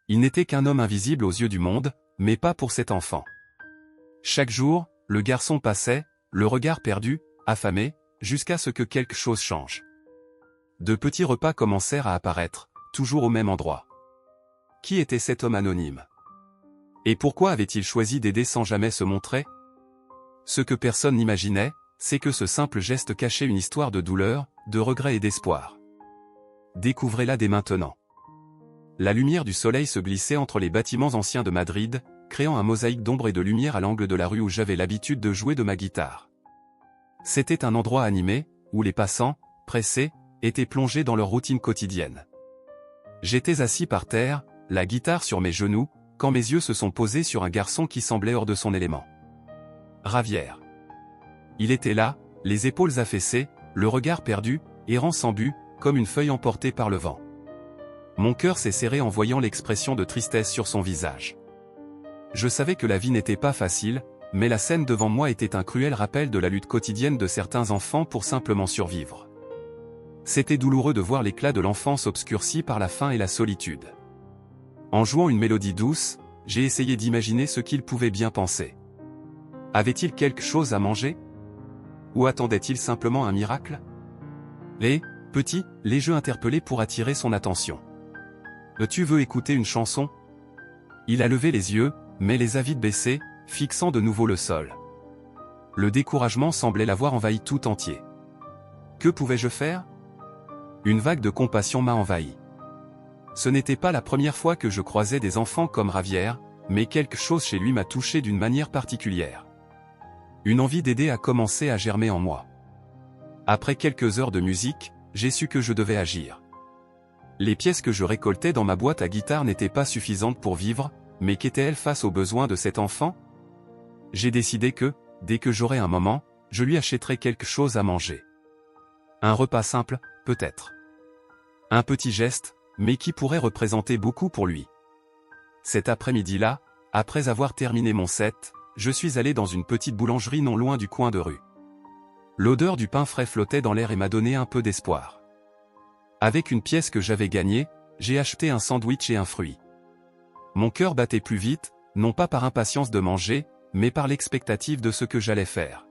Il n'était qu'un homme invisible aux yeux du monde, mais pas pour cet enfant. Chaque jour, le garçon passait, le regard perdu, affamé, jusqu'à ce que quelque chose change. De petits repas commencèrent à apparaître, toujours au même endroit. Qui était cet homme anonyme? Et pourquoi avait-il choisi d'aider sans jamais se montrer? Ce que personne n'imaginait, c'est que ce simple geste cachait une histoire de douleur, de regret et d'espoir. Découvrez-la dès maintenant. La lumière du soleil se glissait entre les bâtiments anciens de Madrid, créant un mosaïque d'ombre et de lumière à l'angle de la rue où j'avais l'habitude de jouer de ma guitare. C'était un endroit animé, où les passants, pressés, étaient plongés dans leur routine quotidienne. J'étais assis par terre, la guitare sur mes genoux, quand mes yeux se sont posés sur un garçon qui semblait hors de son élément. Javier. Il était là, les épaules affaissées, le regard perdu, errant sans but, comme une feuille emportée par le vent. Mon cœur s'est serré en voyant l'expression de tristesse sur son visage. Je savais que la vie n'était pas facile, mais la scène devant moi était un cruel rappel de la lutte quotidienne de certains enfants pour simplement survivre. C'était douloureux de voir l'éclat de l'enfance obscurci par la faim et la solitude. En jouant une mélodie douce, j'ai essayé d'imaginer ce qu'il pouvait bien penser. Avait-il quelque chose à manger? Ou attendait-il simplement un miracle? Les jeux interpellaient pour attirer son attention. Tu veux écouter une chanson? Il a levé les yeux, mais les a vite baissés, fixant de nouveau le sol. Le découragement semblait l'avoir envahi tout entier. Que pouvais-je faire? Une vague de compassion m'a envahi. Ce n'était pas la première fois que je croisais des enfants comme Javier, mais quelque chose chez lui m'a touché d'une manière particulière. Une envie d'aider a commencé à germer en moi. Après quelques heures de musique, j'ai su que je devais agir. Les pièces que je récoltais dans ma boîte à guitare n'étaient pas suffisantes pour vivre, mais qu'étaient-elles face aux besoins de cet enfant? J'ai décidé que, dès que j'aurais un moment, je lui achèterais quelque chose à manger. Un repas simple, peut-être. Un petit geste, mais qui pourrait représenter beaucoup pour lui. Cet après-midi-là, après avoir terminé mon set, je suis allé dans une petite boulangerie non loin du coin de rue. L'odeur du pain frais flottait dans l'air et m'a donné un peu d'espoir. Avec une pièce que j'avais gagnée, j'ai acheté un sandwich et un fruit. Mon cœur battait plus vite, non pas par impatience de manger, mais par l'expectative de ce que j'allais faire.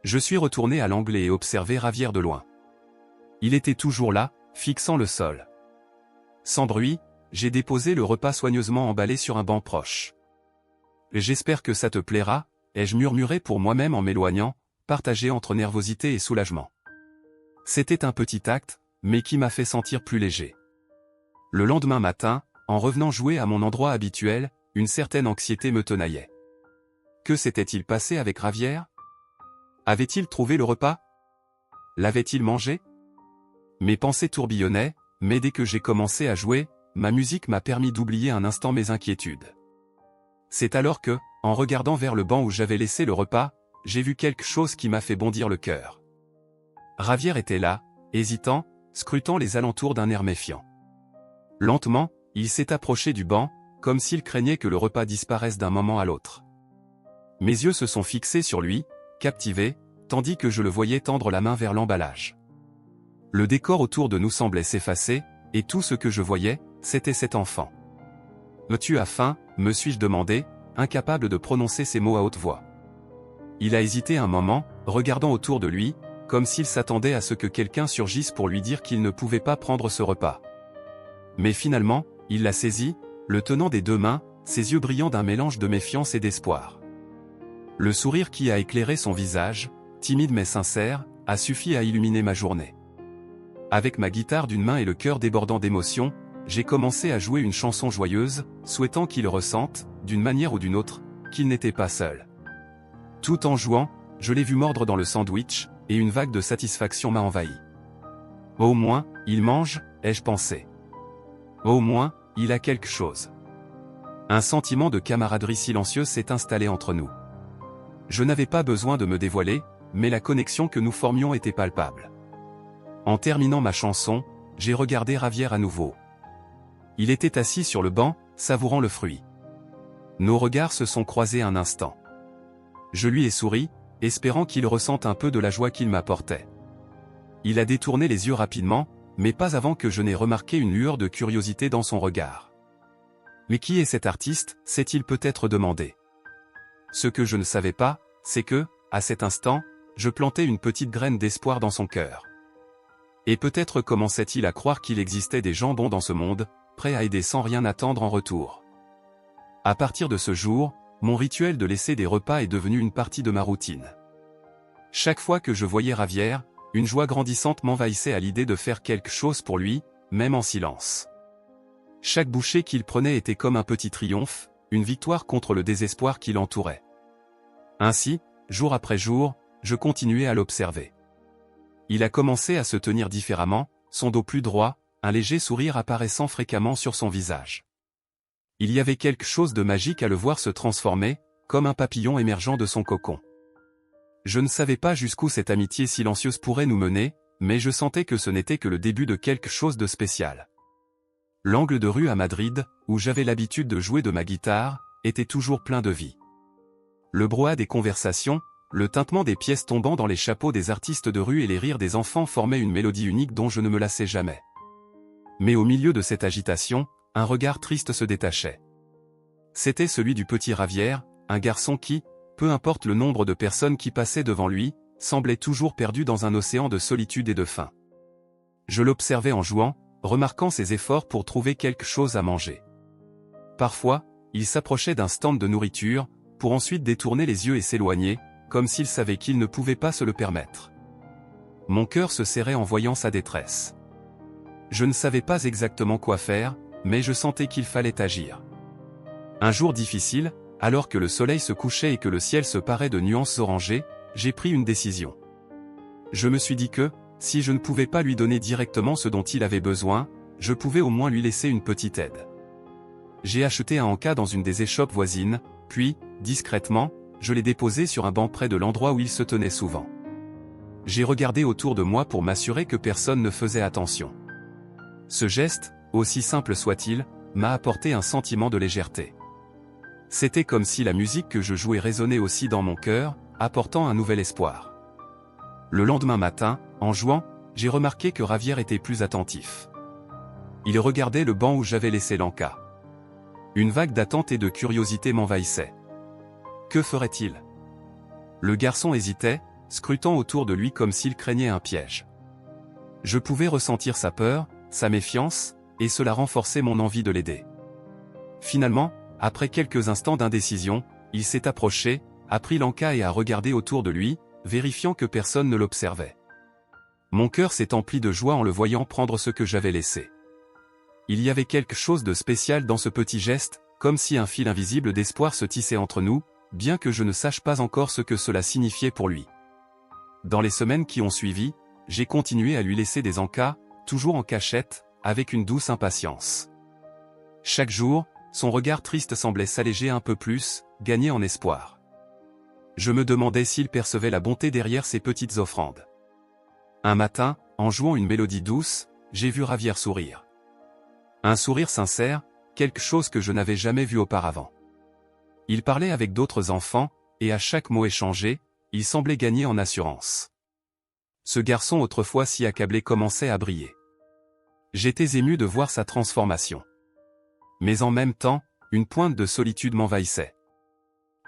Je suis retourné à l'angle et observé Javier de loin. Il était toujours là, fixant le sol. Sans bruit, j'ai déposé le repas soigneusement emballé sur un banc proche. « J'espère que ça te plaira », ai-je murmuré pour moi-même en m'éloignant, partagé entre nervosité et soulagement. C'était un petit acte, mais qui m'a fait sentir plus léger. Le lendemain matin, en revenant jouer à mon endroit habituel, une certaine anxiété me tenaillait. Que s'était-il passé avec Javier? Avait-il trouvé le repas? L'avait-il mangé? Mes pensées tourbillonnaient, mais dès que j'ai commencé à jouer, ma musique m'a permis d'oublier un instant mes inquiétudes. C'est alors que, en regardant vers le banc où j'avais laissé le repas, j'ai vu quelque chose qui m'a fait bondir le cœur. Javier était là, hésitant, scrutant les alentours d'un air méfiant. Lentement, il s'est approché du banc, comme s'il craignait que le repas disparaisse d'un moment à l'autre. Mes yeux se sont fixés sur lui, captivés, tandis que je le voyais tendre la main vers l'emballage. Le décor autour de nous semblait s'effacer, et tout ce que je voyais, c'était cet enfant. « Tu as faim ?» me suis-je demandé, incapable de prononcer ces mots à haute voix. Il a hésité un moment, regardant autour de lui, comme s'il s'attendait à ce que quelqu'un surgisse pour lui dire qu'il ne pouvait pas prendre ce repas. Mais finalement, il l'a saisi, le tenant des deux mains, ses yeux brillants d'un mélange de méfiance et d'espoir. Le sourire qui a éclairé son visage, timide mais sincère, a suffi à illuminer ma journée. Avec ma guitare d'une main et le cœur débordant d'émotion, j'ai commencé à jouer une chanson joyeuse, souhaitant qu'il ressente, d'une manière ou d'une autre, qu'il n'était pas seul. Tout en jouant, je l'ai vu mordre dans le sandwich, et une vague de satisfaction m'a envahi. Au moins, il mange, ai-je pensé. Au moins, il a quelque chose. Un sentiment de camaraderie silencieuse s'est installé entre nous. Je n'avais pas besoin de me dévoiler, mais la connexion que nous formions était palpable. En terminant ma chanson, j'ai regardé Javier à nouveau. Il était assis sur le banc, savourant le fruit. Nos regards se sont croisés un instant. Je lui ai souri, espérant qu'il ressente un peu de la joie qu'il m'apportait. Il a détourné les yeux rapidement, mais pas avant que je n'ai remarqué une lueur de curiosité dans son regard. Mais qui est cet artiste, s'est-il peut-être demandé. Ce que je ne savais pas, c'est que, à cet instant, je plantais une petite graine d'espoir dans son cœur. Et peut-être commençait-il à croire qu'il existait des gens bons dans ce monde, prêts à aider sans rien attendre en retour. À partir de ce jour, mon rituel de laisser des repas est devenu une partie de ma routine. Chaque fois que je voyais Javier, une joie grandissante m'envahissait à l'idée de faire quelque chose pour lui, même en silence. Chaque bouchée qu'il prenait était comme un petit triomphe, une victoire contre le désespoir qui l'entourait. Ainsi, jour après jour, je continuais à l'observer. Il a commencé à se tenir différemment, son dos plus droit, un léger sourire apparaissant fréquemment sur son visage. Il y avait quelque chose de magique à le voir se transformer, comme un papillon émergeant de son cocon. Je ne savais pas jusqu'où cette amitié silencieuse pourrait nous mener, mais je sentais que ce n'était que le début de quelque chose de spécial. L'angle de rue à Madrid, où j'avais l'habitude de jouer de ma guitare, était toujours plein de vie. Le brouhaha des conversations, le tintement des pièces tombant dans les chapeaux des artistes de rue et les rires des enfants formaient une mélodie unique dont je ne me lassais jamais. Mais au milieu de cette agitation, un regard triste se détachait. C'était celui du petit Javier, un garçon qui, peu importe le nombre de personnes qui passaient devant lui, semblait toujours perdu dans un océan de solitude et de faim. Je l'observais en jouant, remarquant ses efforts pour trouver quelque chose à manger. Parfois, il s'approchait d'un stand de nourriture, pour ensuite détourner les yeux et s'éloigner, comme s'il savait qu'il ne pouvait pas se le permettre. Mon cœur se serrait en voyant sa détresse. Je ne savais pas exactement quoi faire, mais je sentais qu'il fallait agir. Un jour difficile, alors que le soleil se couchait et que le ciel se parait de nuances orangées, j'ai pris une décision. Je me suis dit que, si je ne pouvais pas lui donner directement ce dont il avait besoin, je pouvais au moins lui laisser une petite aide. J'ai acheté un encas dans une des échoppes voisines, puis, discrètement, je l'ai déposé sur un banc près de l'endroit où il se tenait souvent. J'ai regardé autour de moi pour m'assurer que personne ne faisait attention. Ce geste, aussi simple soit-il, m'a apporté un sentiment de légèreté. C'était comme si la musique que je jouais résonnait aussi dans mon cœur, apportant un nouvel espoir. Le lendemain matin, en jouant, j'ai remarqué que Javier était plus attentif. Il regardait le banc où j'avais laissé l'encas. Une vague d'attente et de curiosité m'envahissait. Que ferait-il? Le garçon hésitait, scrutant autour de lui comme s'il craignait un piège. Je pouvais ressentir sa peur, sa méfiance, et cela renforçait mon envie de l'aider. Finalement, après quelques instants d'indécision, il s'est approché, a pris l'encas et a regardé autour de lui, vérifiant que personne ne l'observait. Mon cœur s'est empli de joie en le voyant prendre ce que j'avais laissé. Il y avait quelque chose de spécial dans ce petit geste, comme si un fil invisible d'espoir se tissait entre nous, bien que je ne sache pas encore ce que cela signifiait pour lui. Dans les semaines qui ont suivi, j'ai continué à lui laisser des encas, toujours en cachette, avec une douce impatience. Chaque jour, son regard triste semblait s'alléger un peu plus, gagner en espoir. Je me demandais s'il percevait la bonté derrière ces petites offrandes. Un matin, en jouant une mélodie douce, j'ai vu Javier sourire. Un sourire sincère, quelque chose que je n'avais jamais vu auparavant. Il parlait avec d'autres enfants, et à chaque mot échangé, il semblait gagner en assurance. Ce garçon autrefois si accablé commençait à briller. J'étais ému de voir sa transformation. Mais en même temps, une pointe de solitude m'envahissait.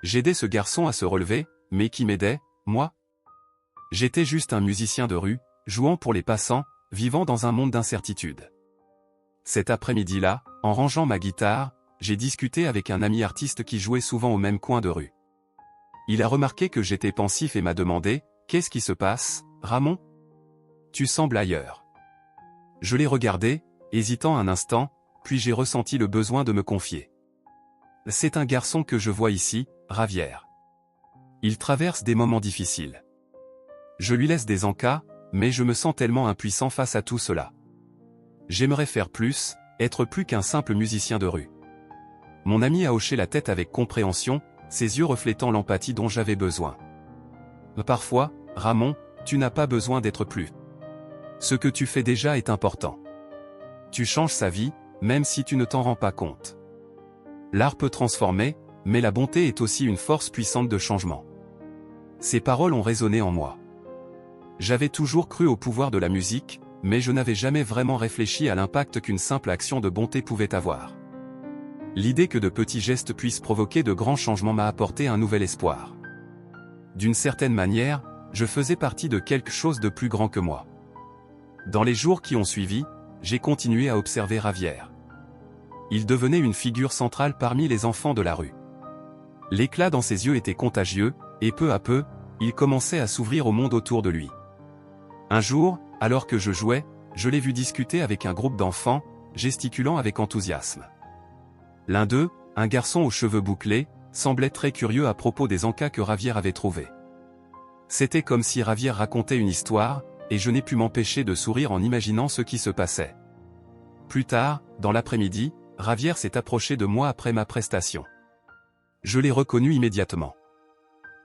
J'aidais ce garçon à se relever, mais qui m'aidait, moi? J'étais juste un musicien de rue, jouant pour les passants, vivant dans un monde d'incertitude. Cet après-midi-là, en rangeant ma guitare, j'ai discuté avec un ami artiste qui jouait souvent au même coin de rue. Il a remarqué que j'étais pensif et m'a demandé « Qu'est-ce qui se passe, Ramon? Tu sembles ailleurs. » Je l'ai regardé, hésitant un instant, puis j'ai ressenti le besoin de me confier. « C'est un garçon que je vois ici, Javier. Il traverse des moments difficiles. Je lui laisse des encas, mais je me sens tellement impuissant face à tout cela. J'aimerais faire plus, être plus qu'un simple musicien de rue. » Mon ami a hoché la tête avec compréhension, ses yeux reflétant l'empathie dont j'avais besoin. « Parfois, Ramon, tu n'as pas besoin d'être plus. Ce que tu fais déjà est important. Tu changes sa vie, même si tu ne t'en rends pas compte. L'art peut transformer, mais la bonté est aussi une force puissante de changement. » Ces paroles ont résonné en moi. J'avais toujours cru au pouvoir de la musique, mais je n'avais jamais vraiment réfléchi à l'impact qu'une simple action de bonté pouvait avoir. L'idée que de petits gestes puissent provoquer de grands changements m'a apporté un nouvel espoir. D'une certaine manière, je faisais partie de quelque chose de plus grand que moi. Dans les jours qui ont suivi, j'ai continué à observer Javier. Il devenait une figure centrale parmi les enfants de la rue. L'éclat dans ses yeux était contagieux, et peu à peu, il commençait à s'ouvrir au monde autour de lui. Un jour, alors que je jouais, je l'ai vu discuter avec un groupe d'enfants, gesticulant avec enthousiasme. L'un d'eux, un garçon aux cheveux bouclés, semblait très curieux à propos des encas que Javier avait trouvés. C'était comme si Javier racontait une histoire, et je n'ai pu m'empêcher de sourire en imaginant ce qui se passait. Plus tard, dans l'après-midi, Javier s'est approché de moi après ma prestation. Je l'ai reconnu immédiatement.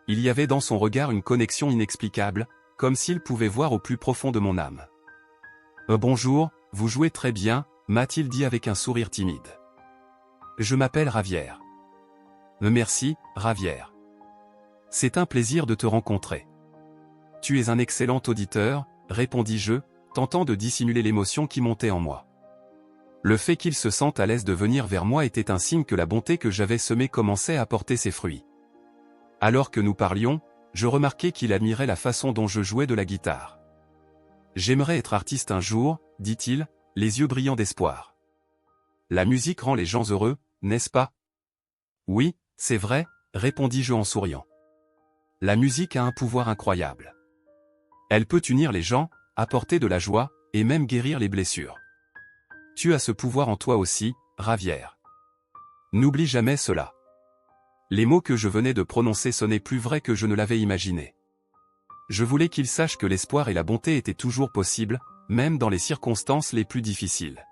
Il y avait dans son regard une connexion inexplicable, comme s'il pouvait voir au plus profond de mon âme. « Bonjour, vous jouez très bien », m'a-t-il dit avec un sourire timide. « Je m'appelle Javier. »« Merci, Javier. C'est un plaisir de te rencontrer. »« Tu es un excellent auditeur », répondis-je, tentant de dissimuler l'émotion qui montait en moi. Le fait qu'il se sente à l'aise de venir vers moi était un signe que la bonté que j'avais semée commençait à porter ses fruits. Alors que nous parlions, je remarquai qu'il admirait la façon dont je jouais de la guitare. « J'aimerais être artiste un jour », dit-il, les yeux brillants d'espoir. « La musique rend les gens heureux, n'est-ce pas ? » « Oui, c'est vrai », répondis-je en souriant. « La musique a un pouvoir incroyable. Elle peut unir les gens, apporter de la joie, et même guérir les blessures. Tu as ce pouvoir en toi aussi, Javier. N'oublie jamais cela. » Les mots que je venais de prononcer sonnaient plus vrais que je ne l'avais imaginé. Je voulais qu'il sache que l'espoir et la bonté étaient toujours possibles, même dans les circonstances les plus difficiles.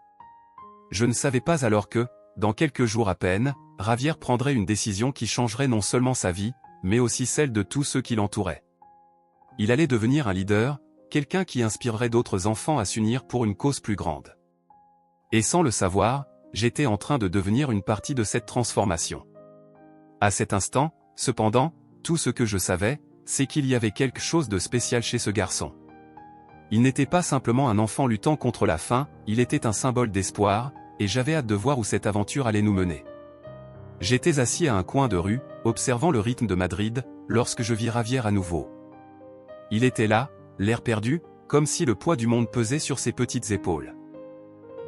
Je ne savais pas alors que, dans quelques jours à peine, Javier prendrait une décision qui changerait non seulement sa vie, mais aussi celle de tous ceux qui l'entouraient. Il allait devenir un leader, quelqu'un qui inspirerait d'autres enfants à s'unir pour une cause plus grande. Et sans le savoir, j'étais en train de devenir une partie de cette transformation. À cet instant, cependant, tout ce que je savais, c'est qu'il y avait quelque chose de spécial chez ce garçon. Il n'était pas simplement un enfant luttant contre la faim, il était un symbole d'espoir, et j'avais hâte de voir où cette aventure allait nous mener. J'étais assis à un coin de rue, observant le rythme de Madrid, lorsque je vis Javier à nouveau. Il était là, l'air perdu, comme si le poids du monde pesait sur ses petites épaules.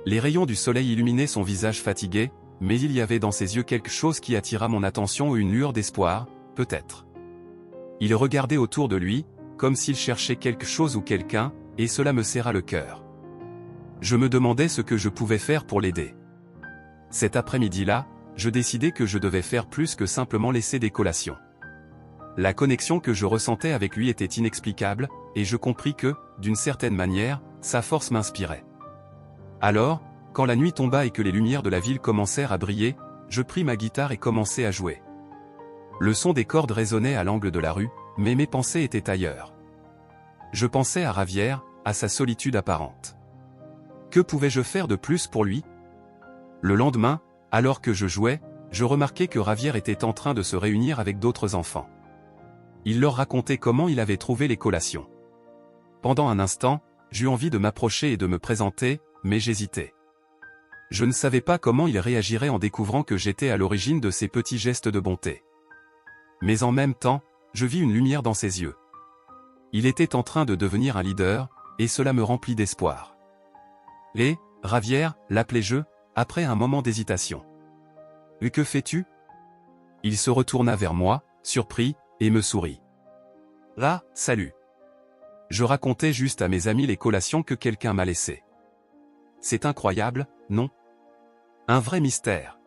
Les rayons du soleil illuminaient son visage fatigué, mais il y avait dans ses yeux quelque chose qui attira mon attention ou une lueur d'espoir, peut-être. Il regardait autour de lui, comme s'il cherchait quelque chose ou quelqu'un, et cela me serra le cœur. Je me demandais ce que je pouvais faire pour l'aider. Cet après-midi-là, je décidai que je devais faire plus que simplement laisser des collations. La connexion que je ressentais avec lui était inexplicable, et je compris que, d'une certaine manière, sa force m'inspirait. Alors, quand la nuit tomba et que les lumières de la ville commencèrent à briller, je pris ma guitare et commençai à jouer. Le son des cordes résonnait à l'angle de la rue, mais mes pensées étaient ailleurs. Je pensais à Javier, à sa solitude apparente. Que pouvais-je faire de plus pour lui ? Le lendemain, alors que je jouais, je remarquai que Javier était en train de se réunir avec d'autres enfants. Il leur racontait comment il avait trouvé les collations. Pendant un instant, j'eus envie de m'approcher et de me présenter, mais j'hésitais. Je ne savais pas comment il réagirait en découvrant que j'étais à l'origine de ces petits gestes de bonté. Mais en même temps, je vis une lumière dans ses yeux. Il était en train de devenir un leader, et cela me remplit d'espoir. « Et, Javier » l'appelai-je, après un moment d'hésitation. « Que fais-tu » Il se retourna vers moi, surpris, et me sourit. « Ah, salut. Je racontais juste à mes amis les collations que quelqu'un m'a laissées. C'est incroyable, non ? Un vrai mystère. »«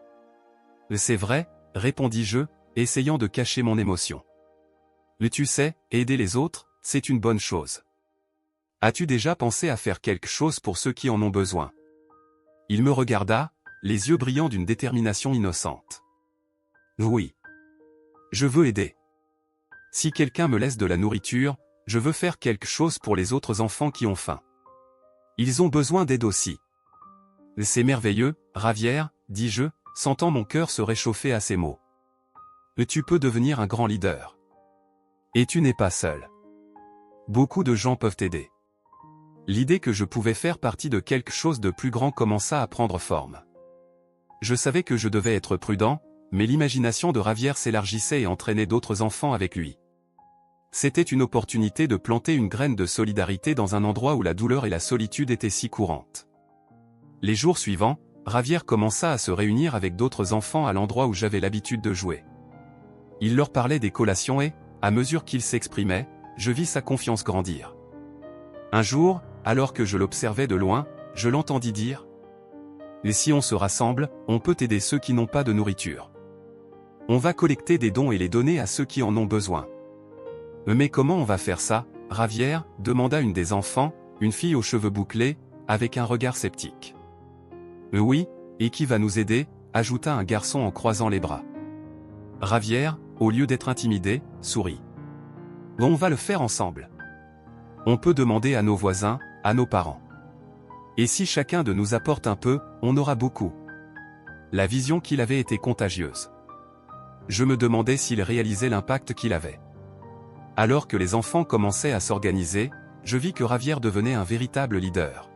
C'est vrai, » répondis-je, essayant de cacher mon émotion. « Tu sais, aider les autres, c'est une bonne chose. As-tu déjà pensé à faire quelque chose pour ceux qui en ont besoin ?» Il me regarda, les yeux brillants d'une détermination innocente. « Oui. Je veux aider. Si quelqu'un me laisse de la nourriture, je veux faire quelque chose pour les autres enfants qui ont faim. Ils ont besoin d'aide aussi. »« C'est merveilleux, Javier, » dis-je, sentant mon cœur se réchauffer à ces mots. « Tu peux devenir un grand leader. Et tu n'es pas seul. Beaucoup de gens peuvent t'aider. » L'idée que je pouvais faire partie de quelque chose de plus grand commença à prendre forme. Je savais que je devais être prudent, mais l'imagination de Javier s'élargissait et entraînait d'autres enfants avec lui. C'était une opportunité de planter une graine de solidarité dans un endroit où la douleur et la solitude étaient si courantes. Les jours suivants, Javier commença à se réunir avec d'autres enfants à l'endroit où j'avais l'habitude de jouer. Il leur parlait des collations et, à mesure qu'il s'exprimait, je vis sa confiance grandir. Un jour, alors que je l'observais de loin, je l'entendis dire « Et si on se rassemble, on peut aider ceux qui n'ont pas de nourriture. On va collecter des dons et les donner à ceux qui en ont besoin. » « Mais comment on va faire ça, Javier ?» demanda une des enfants, une fille aux cheveux bouclés, avec un regard sceptique. « Oui, et qui va nous aider ?» ajouta un garçon en croisant les bras. Javier, au lieu d'être intimidé, sourit. « On va le faire ensemble. On peut demander à nos voisins, à nos parents. Et si chacun de nous apporte un peu, on aura beaucoup. » La vision qu'il avait était contagieuse. Je me demandais s'il réalisait l'impact qu'il avait. Alors que les enfants commençaient à s'organiser, je vis que Javier devenait un véritable leader.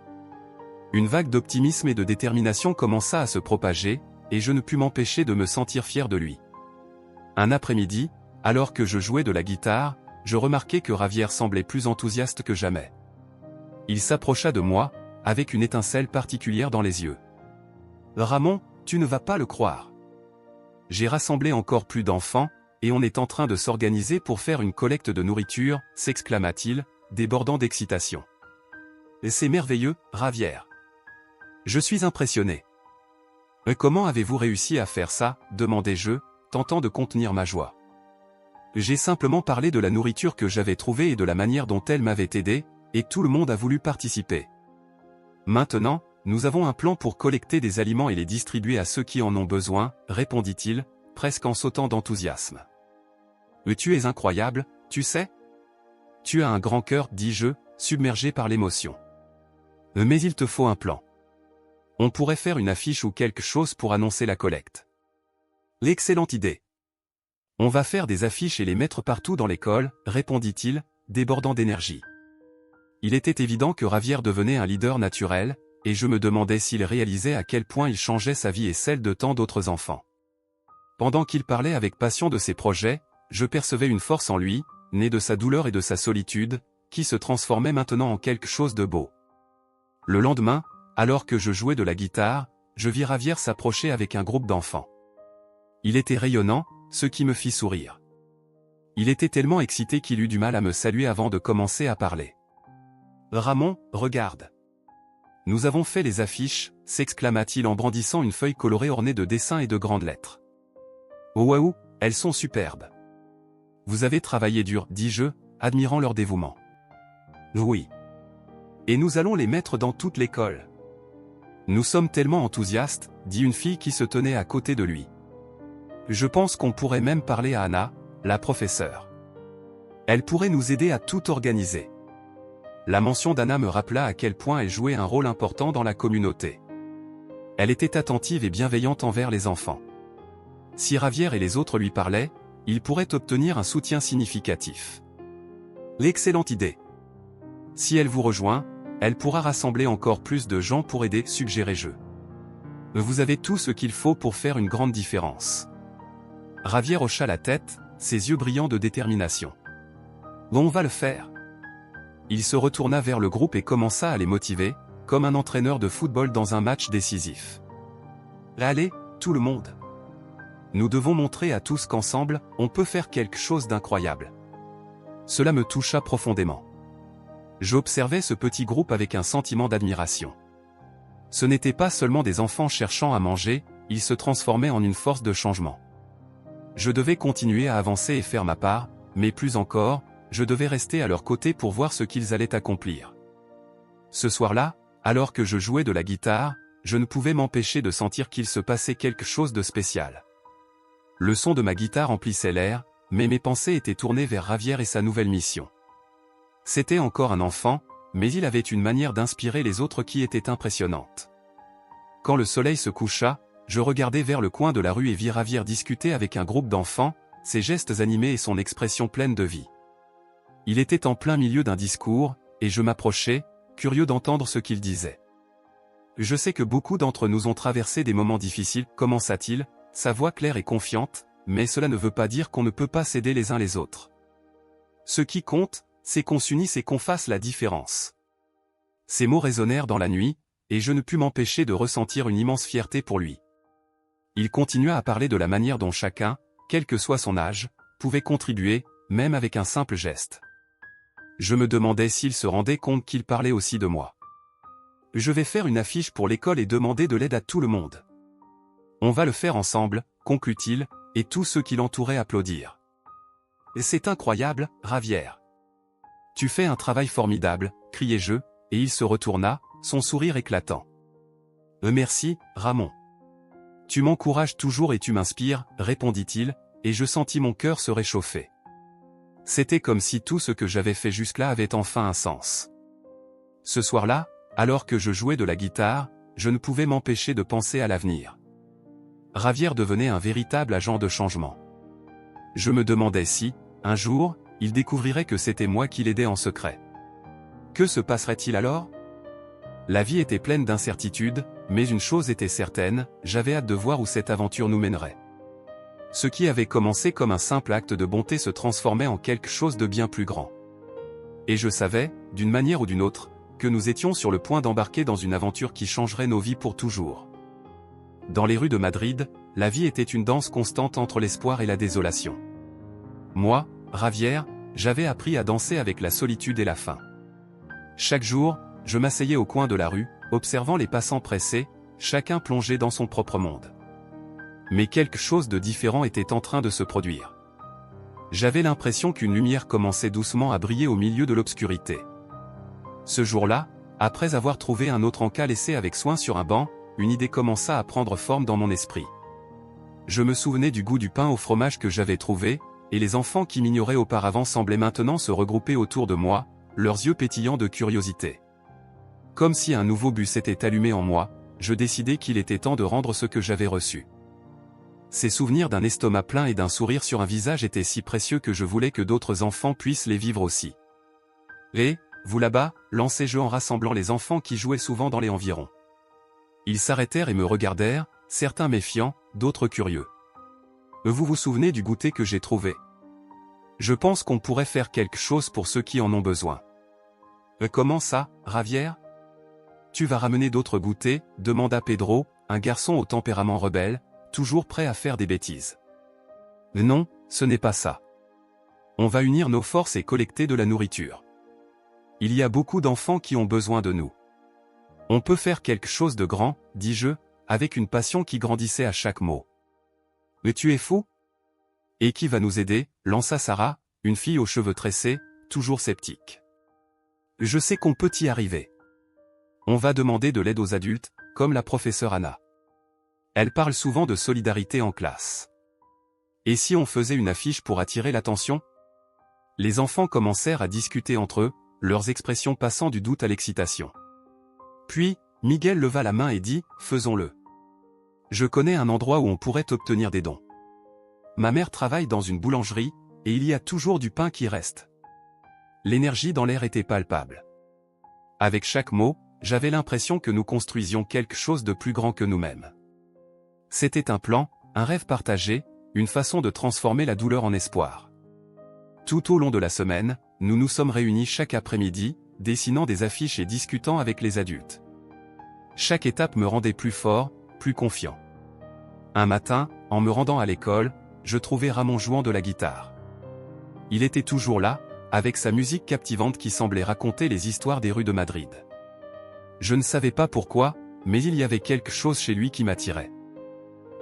Une vague d'optimisme et de détermination commença à se propager, et je ne pus m'empêcher de me sentir fier de lui. Un après-midi, alors que je jouais de la guitare, je remarquai que Javier semblait plus enthousiaste que jamais. Il s'approcha de moi, avec une étincelle particulière dans les yeux. « Ramon, tu ne vas pas le croire. J'ai rassemblé encore plus d'enfants, et on est en train de s'organiser pour faire une collecte de nourriture, s'exclama-t-il, débordant d'excitation. Et c'est merveilleux, Javier. Je suis impressionné. Comment avez-vous réussi à faire ça, demandai-je, tentant de contenir ma joie. J'ai simplement parlé de la nourriture que j'avais trouvée et de la manière dont elle m'avait aidé, et tout le monde a voulu participer. Maintenant, nous avons un plan pour collecter des aliments et les distribuer à ceux qui en ont besoin, répondit-il, presque en sautant d'enthousiasme. Tu es incroyable, tu sais? Tu as un grand cœur, dis-je, submergé par l'émotion. Mais il te faut un plan. On pourrait faire une affiche ou quelque chose pour annoncer la collecte. L'excellente idée. On va faire des affiches et les mettre partout dans l'école, répondit-il, débordant d'énergie. Il était évident que Javier devenait un leader naturel, et je me demandais s'il réalisait à quel point il changeait sa vie et celle de tant d'autres enfants. Pendant qu'il parlait avec passion de ses projets, je percevais une force en lui, née de sa douleur et de sa solitude, qui se transformait maintenant en quelque chose de beau. Le lendemain, alors que je jouais de la guitare, je vis Javier s'approcher avec un groupe d'enfants. Il était rayonnant, ce qui me fit sourire. Il était tellement excité qu'il eut du mal à me saluer avant de commencer à parler. « Ramon, regarde. Nous avons fait les affiches, s'exclama-t-il en brandissant une feuille colorée ornée de dessins et de grandes lettres. Oh waouh, elles sont superbes. Vous avez travaillé dur, dis-je, admirant leur dévouement. Oui. Et nous allons les mettre dans toute l'école. Nous sommes tellement enthousiastes, dit une fille qui se tenait à côté de lui. Je pense qu'on pourrait même parler à Anna, la professeure. Elle pourrait nous aider à tout organiser. La mention d'Anna me rappela à quel point elle jouait un rôle important dans la communauté. Elle était attentive et bienveillante envers les enfants. Si Javier et les autres lui parlaient, il pourrait obtenir un soutien significatif. L'excellente idée. Si elle vous rejoint, elle pourra rassembler encore plus de gens pour aider, suggérai-je. Vous avez tout ce qu'il faut pour faire une grande différence. Javier hocha la tête, ses yeux brillants de détermination. On va le faire. Il se retourna vers le groupe et commença à les motiver, comme un entraîneur de football dans un match décisif. Allez, tout le monde. Nous devons montrer à tous qu'ensemble, on peut faire quelque chose d'incroyable. Cela me toucha profondément. J'observais ce petit groupe avec un sentiment d'admiration. Ce n'étaient pas seulement des enfants cherchant à manger, ils se transformaient en une force de changement. Je devais continuer à avancer et faire ma part, mais plus encore, je devais rester à leur côté pour voir ce qu'ils allaient accomplir. Ce soir-là, alors que je jouais de la guitare, je ne pouvais m'empêcher de sentir qu'il se passait quelque chose de spécial. Le son de ma guitare emplissait l'air, mais mes pensées étaient tournées vers Javier et sa nouvelle mission. C'était encore un enfant, mais il avait une manière d'inspirer les autres qui était impressionnante. Quand le soleil se coucha, je regardai vers le coin de la rue et vis Javier discuter avec un groupe d'enfants, ses gestes animés et son expression pleine de vie. Il était en plein milieu d'un discours, et je m'approchai, curieux d'entendre ce qu'il disait. Je sais que beaucoup d'entre nous ont traversé des moments difficiles, commença-t-il, sa voix claire et confiante, mais cela ne veut pas dire qu'on ne peut pas s'aider les uns les autres. Ce qui compte, c'est qu'on s'unisse et qu'on fasse la différence. Ces mots résonnèrent dans la nuit, et je ne pus m'empêcher de ressentir une immense fierté pour lui. Il continua à parler de la manière dont chacun, quel que soit son âge, pouvait contribuer, même avec un simple geste. Je me demandais s'il se rendait compte qu'il parlait aussi de moi. Je vais faire une affiche pour l'école et demander de l'aide à tout le monde. On va le faire ensemble, conclut-il, et tous ceux qui l'entouraient applaudirent. C'est incroyable, Javier. Tu fais un travail formidable, criai-je, et il se retourna, son sourire éclatant. Merci, Ramon. Tu m'encourages toujours et tu m'inspires, répondit-il, et je sentis mon cœur se réchauffer. C'était comme si tout ce que j'avais fait jusque-là avait enfin un sens. Ce soir-là, alors que je jouais de la guitare, je ne pouvais m'empêcher de penser à l'avenir. Javier devenait un véritable agent de changement. Je me demandais si, un jour, il découvrirait que c'était moi qui l'aidais en secret. Que se passerait-il alors? La vie était pleine d'incertitudes, mais une chose était certaine, j'avais hâte de voir où cette aventure nous mènerait. Ce qui avait commencé comme un simple acte de bonté se transformait en quelque chose de bien plus grand. Et je savais, d'une manière ou d'une autre, que nous étions sur le point d'embarquer dans une aventure qui changerait nos vies pour toujours. Dans les rues de Madrid, la vie était une danse constante entre l'espoir et la désolation. Moi, Javier, j'avais appris à danser avec la solitude et la faim. Chaque jour, je m'asseyais au coin de la rue, observant les passants pressés, chacun plongé dans son propre monde. Mais quelque chose de différent était en train de se produire. J'avais l'impression qu'une lumière commençait doucement à briller au milieu de l'obscurité. Ce jour-là, après avoir trouvé un autre encas laissé avec soin sur un banc, une idée commença à prendre forme dans mon esprit. Je me souvenais du goût du pain au fromage que j'avais trouvé, et les enfants qui m'ignoraient auparavant semblaient maintenant se regrouper autour de moi, leurs yeux pétillants de curiosité. Comme si un nouveau but s'était allumé en moi, je décidai qu'il était temps de rendre ce que j'avais reçu. Ces souvenirs d'un estomac plein et d'un sourire sur un visage étaient si précieux que je voulais que d'autres enfants puissent les vivre aussi. Et, vous là-bas, lançai-je en rassemblant les enfants qui jouaient souvent dans les environs. Ils s'arrêtèrent et me regardèrent, certains méfiants, d'autres curieux. Vous vous souvenez du goûter que j'ai trouvé? Je pense qu'on pourrait faire quelque chose pour ceux qui en ont besoin. Comment ça, Javier? Tu vas ramener d'autres goûters? Demanda Pedro, un garçon au tempérament rebelle, toujours prêt à faire des bêtises. Non, ce n'est pas ça. On va unir nos forces et collecter de la nourriture. Il y a beaucoup d'enfants qui ont besoin de nous. On peut faire quelque chose de grand, dis-je, avec une passion qui grandissait à chaque mot. Mais tu es fou? Et qui va nous aider? Lança Sarah, une fille aux cheveux tressés, toujours sceptique. Je sais qu'on peut y arriver. On va demander de l'aide aux adultes, comme la professeure Anna. Elle parle souvent de solidarité en classe. Et si on faisait une affiche pour attirer l'attention? Les enfants commencèrent à discuter entre eux, leurs expressions passant du doute à l'excitation. Puis, Miguel leva la main et dit, faisons-le. Je connais un endroit où on pourrait obtenir des dons. Ma mère travaille dans une boulangerie, et il y a toujours du pain qui reste. L'énergie dans l'air était palpable. Avec chaque mot, j'avais l'impression que nous construisions quelque chose de plus grand que nous-mêmes. C'était un plan, un rêve partagé, une façon de transformer la douleur en espoir. Tout au long de la semaine, nous nous sommes réunis chaque après-midi, dessinant des affiches et discutant avec les adultes. Chaque étape me rendait plus fort, plus confiant. Un matin, en me rendant à l'école, je trouvai Ramon jouant de la guitare. Il était toujours là, avec sa musique captivante qui semblait raconter les histoires des rues de Madrid. Je ne savais pas pourquoi, mais il y avait quelque chose chez lui qui m'attirait.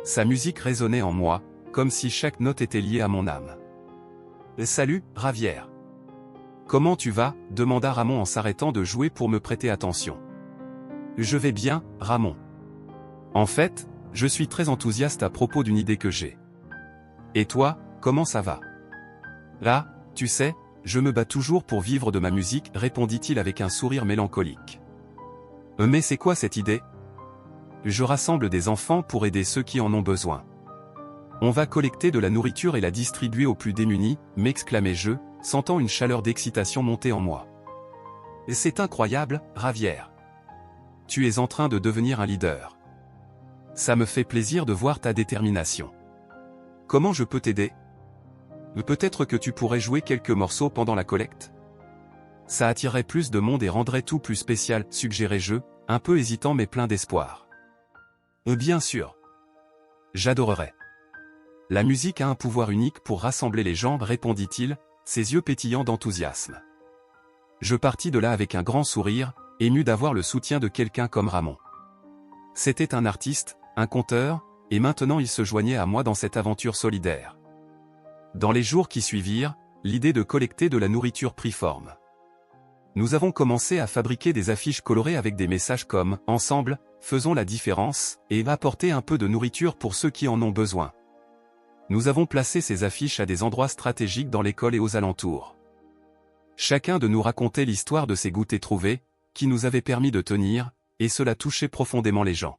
Sa musique résonnait en moi, comme si chaque note était liée à mon âme. « Salut, Javier. Comment tu vas ?» demanda Ramon en s'arrêtant de jouer pour me prêter attention. « Je vais bien, Ramon. En fait, je suis très enthousiaste à propos d'une idée que j'ai. Et toi, comment ça va ?»« Là, tu sais, je me bats toujours pour vivre de ma musique, répondit-il avec un sourire mélancolique. « Mais c'est quoi cette idée ?»« Je rassemble des enfants pour aider ceux qui en ont besoin. On va collecter de la nourriture et la distribuer aux plus démunis, m'exclamai-je, sentant une chaleur d'excitation monter en moi. « C'est incroyable, Javier. tu es en train de devenir un leader. Ça me fait plaisir de voir ta détermination. Comment je peux t'aider? Peut-être que tu pourrais jouer quelques morceaux pendant la collecte? Ça attirerait plus de monde et rendrait tout plus spécial, suggérai-je, un peu hésitant mais plein d'espoir. Bien sûr. J'adorerais. La musique a un pouvoir unique pour rassembler les gens, répondit-il, ses yeux pétillants d'enthousiasme. Je partis de là avec un grand sourire, ému d'avoir le soutien de quelqu'un comme Ramon. C'était un artiste, un conteur, et maintenant il se joignait à moi dans cette aventure solidaire. Dans les jours qui suivirent, l'idée de collecter de la nourriture prit forme. Nous avons commencé à fabriquer des affiches colorées avec des messages comme « Ensemble, faisons la différence » et « Apporter un peu de nourriture pour ceux qui en ont besoin ». Nous avons placé ces affiches à des endroits stratégiques dans l'école et aux alentours. Chacun de nous racontait l'histoire de ces goûters trouvés, qui nous avaient permis de tenir, et cela touchait profondément les gens.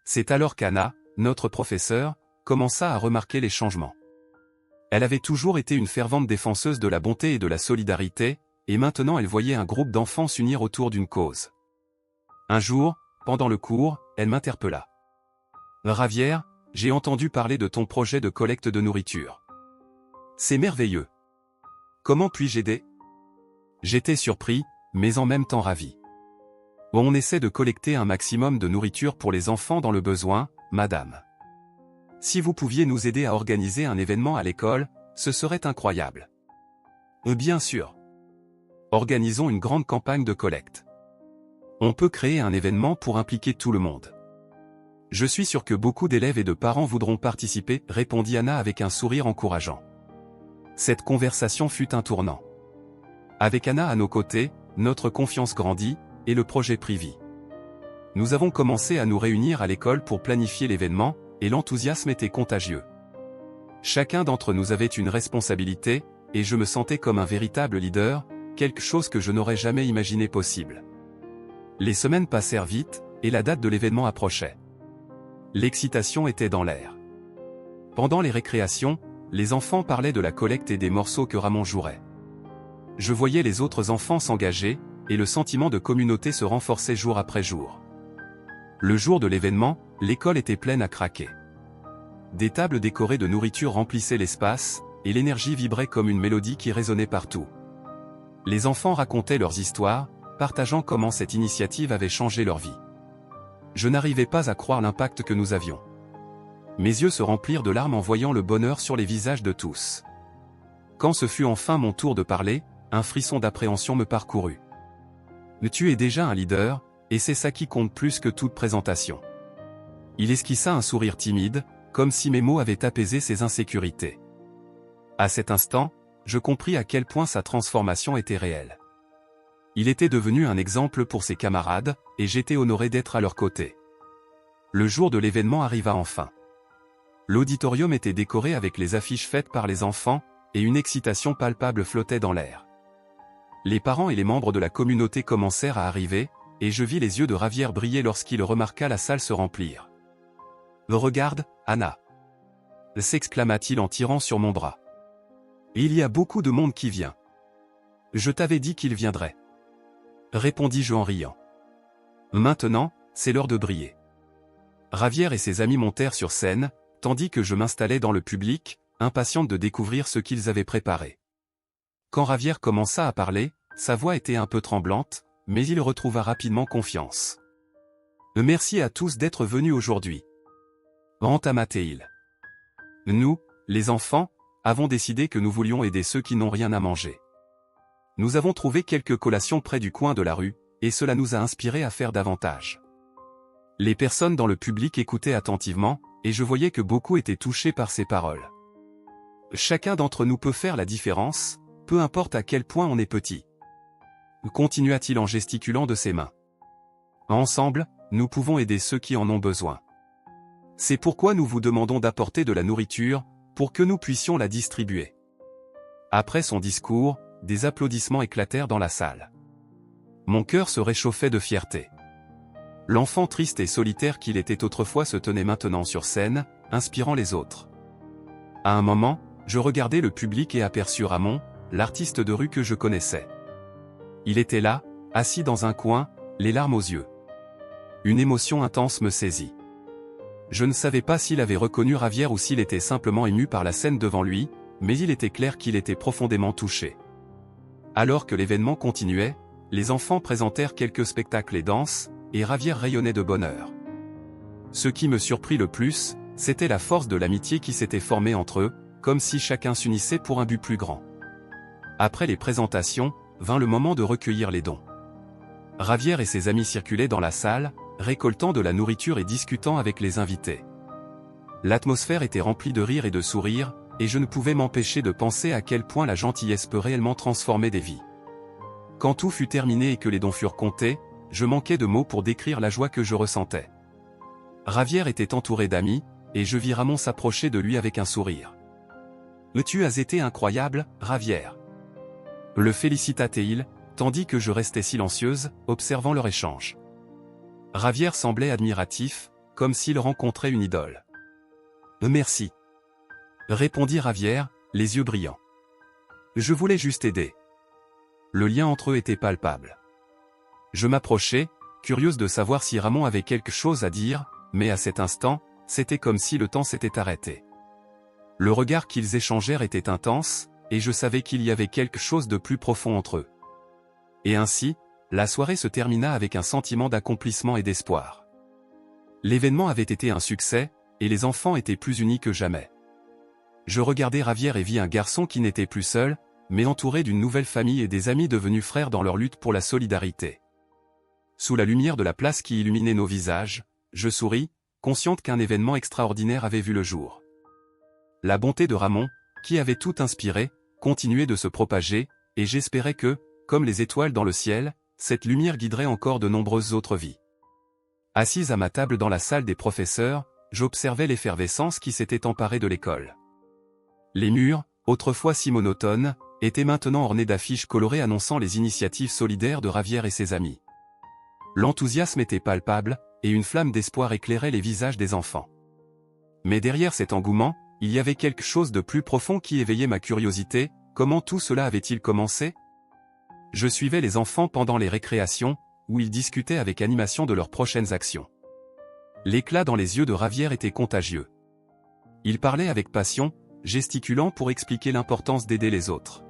C'est alors qu'Anna, notre professeure, commença à remarquer les changements. Elle avait toujours été une fervente défenseuse de la bonté et de la solidarité, et maintenant elle voyait un groupe d'enfants s'unir autour d'une cause. Un jour, pendant le cours, elle m'interpella. « Ravière, j'ai entendu parler de ton projet de collecte de nourriture. C'est merveilleux. Comment puis-je aider ?» J'étais surpris, mais en même temps ravi. « On essaie de collecter un maximum de nourriture pour les enfants dans le besoin, madame. Si vous pouviez nous aider à organiser un événement à l'école, ce serait incroyable. » Bien sûr. Organisons une grande campagne de collecte. On peut créer un événement pour impliquer tout le monde. Je suis sûr que beaucoup d'élèves et de parents voudront participer, répondit Anna avec un sourire encourageant. Cette conversation fut un tournant. Avec Anna à nos côtés, notre confiance grandit, et le projet prit vie. Nous avons commencé à nous réunir à l'école pour planifier l'événement, et l'enthousiasme était contagieux. Chacun d'entre nous avait une responsabilité, et je me sentais comme un véritable leader, quelque chose que je n'aurais jamais imaginé possible. Les semaines passèrent vite, et la date de l'événement approchait. L'excitation était dans l'air. Pendant les récréations, les enfants parlaient de la collecte et des morceaux que Ramon jouerait. Je voyais les autres enfants s'engager, et le sentiment de communauté se renforçait jour après jour. Le jour de l'événement, l'école était pleine à craquer. Des tables décorées de nourriture remplissaient l'espace, et l'énergie vibrait comme une mélodie qui résonnait partout. Les enfants racontaient leurs histoires, partageant comment cette initiative avait changé leur vie. Je n'arrivais pas à croire l'impact que nous avions. Mes yeux se remplirent de larmes en voyant le bonheur sur les visages de tous. Quand ce fut enfin mon tour de parler, un frisson d'appréhension me parcourut. Tu es déjà un leader, et c'est ça qui compte plus que toute présentation. Il esquissa un sourire timide, comme si mes mots avaient apaisé ses insécurités. À cet instant, je compris à quel point sa transformation était réelle. Il était devenu un exemple pour ses camarades, et j'étais honoré d'être à leur côté. Le jour de l'événement arriva enfin. L'auditorium était décoré avec les affiches faites par les enfants, et une excitation palpable flottait dans l'air. Les parents et les membres de la communauté commencèrent à arriver, et je vis les yeux de Ravière briller lorsqu'il remarqua la salle se remplir. « Regarde, Anna !» s'exclama-t-il en tirant sur mon bras. « Il y a beaucoup de monde qui vient. Je t'avais dit qu'il viendrait. » répondis-je en riant. Maintenant, c'est l'heure de briller. Ravière et ses amis montèrent sur scène, tandis que je m'installais dans le public, impatiente de découvrir ce qu'ils avaient préparé. Quand Ravière commença à parler, sa voix était un peu tremblante, mais il retrouva rapidement confiance. « Merci à tous d'être venus aujourd'hui. » entama-t-il. Nous, les enfants, avons décidé que nous voulions aider ceux qui n'ont rien à manger. Nous avons trouvé quelques collations près du coin de la rue, et cela nous a inspirés à faire davantage. Les personnes dans le public écoutaient attentivement, et je voyais que beaucoup étaient touchés par ces paroles. Chacun d'entre nous peut faire la différence, peu importe à quel point on est petit. Continua-t-il en gesticulant de ses mains. Ensemble, nous pouvons aider ceux qui en ont besoin. C'est pourquoi nous vous demandons d'apporter de la nourriture, pour que nous puissions la distribuer. Après son discours, des applaudissements éclatèrent dans la salle. Mon cœur se réchauffait de fierté. L'enfant triste et solitaire qu'il était autrefois se tenait maintenant sur scène, inspirant les autres. À un moment, je regardai le public et aperçus Ramon, l'artiste de rue que je connaissais. Il était là, assis dans un coin, les larmes aux yeux. une émotion intense me saisit. Je ne savais pas s'il avait reconnu Javier ou s'il était simplement ému par la scène devant lui, mais il était clair qu'il était profondément touché. Alors que l'événement continuait, les enfants présentèrent quelques spectacles et danses, et Javier rayonnait de bonheur. Ce qui me surprit le plus, c'était la force de l'amitié qui s'était formée entre eux, comme si chacun s'unissait pour un but plus grand. Après les présentations, vint le moment de recueillir les dons. Javier et ses amis circulaient dans la salle, récoltant de la nourriture et discutant avec les invités. L'atmosphère était remplie de rires et de sourires, et je ne pouvais m'empêcher de penser à quel point la gentillesse peut réellement transformer des vies. Quand tout fut terminé et que les dons furent comptés, je manquais de mots pour décrire la joie que je ressentais. Javier était entouré d'amis, et je vis Ramon s'approcher de lui avec un sourire. « Tu as été incroyable, Javier !» le félicita-t-il, tandis que je restais silencieuse, observant leur échange. Javier semblait admiratif, comme s'il rencontrait une idole. « Merci !» répondit Javier, les yeux brillants. « Je voulais juste aider. » Le lien entre eux était palpable. Je m'approchai, curieuse de savoir si Ramon avait quelque chose à dire, mais à cet instant, c'était comme si le temps s'était arrêté. Le regard qu'ils échangèrent était intense, et je savais qu'il y avait quelque chose de plus profond entre eux. Et ainsi, la soirée se termina avec un sentiment d'accomplissement et d'espoir. L'événement avait été un succès, et les enfants étaient plus unis que jamais. Je regardai Javier et vis un garçon qui n'était plus seul, mais entouré d'une nouvelle famille et des amis devenus frères dans leur lutte pour la solidarité. Sous la lumière de la place qui illuminait nos visages, je souris, consciente qu'un événement extraordinaire avait vu le jour. La bonté de Ramon, qui avait tout inspiré, continuait de se propager, et j'espérais que, comme les étoiles dans le ciel, cette lumière guiderait encore de nombreuses autres vies. Assise à ma table dans la salle des professeurs, j'observais l'effervescence qui s'était emparée de l'école. Les murs, autrefois si monotones, étaient maintenant ornés d'affiches colorées annonçant les initiatives solidaires de Javier et ses amis. L'enthousiasme était palpable, et une flamme d'espoir éclairait les visages des enfants. Mais derrière cet engouement, il y avait quelque chose de plus profond qui éveillait ma curiosité. Comment tout cela avait-il commencé? Je suivais les enfants pendant les récréations, où ils discutaient avec animation de leurs prochaines actions. L'éclat dans les yeux de Javier était contagieux. Il parlait avec passion, gesticulant pour expliquer l'importance d'aider les autres.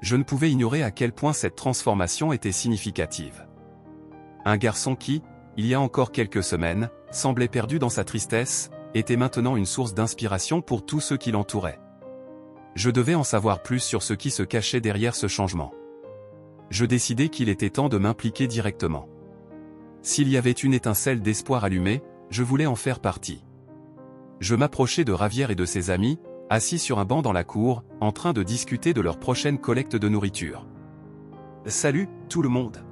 Je ne pouvais ignorer à quel point cette transformation était significative. Un garçon qui, il y a encore quelques semaines, semblait perdu dans sa tristesse, était maintenant une source d'inspiration pour tous ceux qui l'entouraient. Je devais en savoir plus sur ce qui se cachait derrière ce changement. Je décidai qu'il était temps de m'impliquer directement. S'il y avait une étincelle d'espoir allumée, je voulais en faire partie. Je m'approchai de Javier et de ses amis, assis sur un banc dans la cour, en train de discuter de leur prochaine collecte de nourriture. « Salut, tout le monde.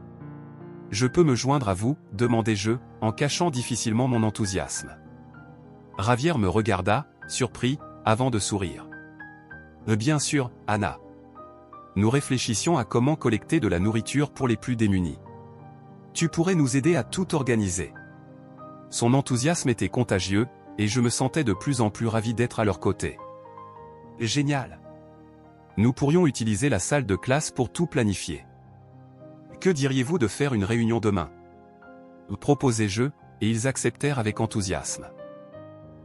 Je peux me joindre à vous ?» demandai-je, en cachant difficilement mon enthousiasme. Javier me regarda, surpris, avant de sourire. « Bien sûr, Anna. Nous réfléchissions à comment collecter de la nourriture pour les plus démunis. Tu pourrais nous aider à tout organiser. » Son enthousiasme était contagieux, et je me sentais de plus en plus ravi d'être à leur côté. « Génial. Nous pourrions utiliser la salle de classe pour tout planifier. Que diriez-vous de faire une réunion demain ? » proposai-je, et ils acceptèrent avec enthousiasme.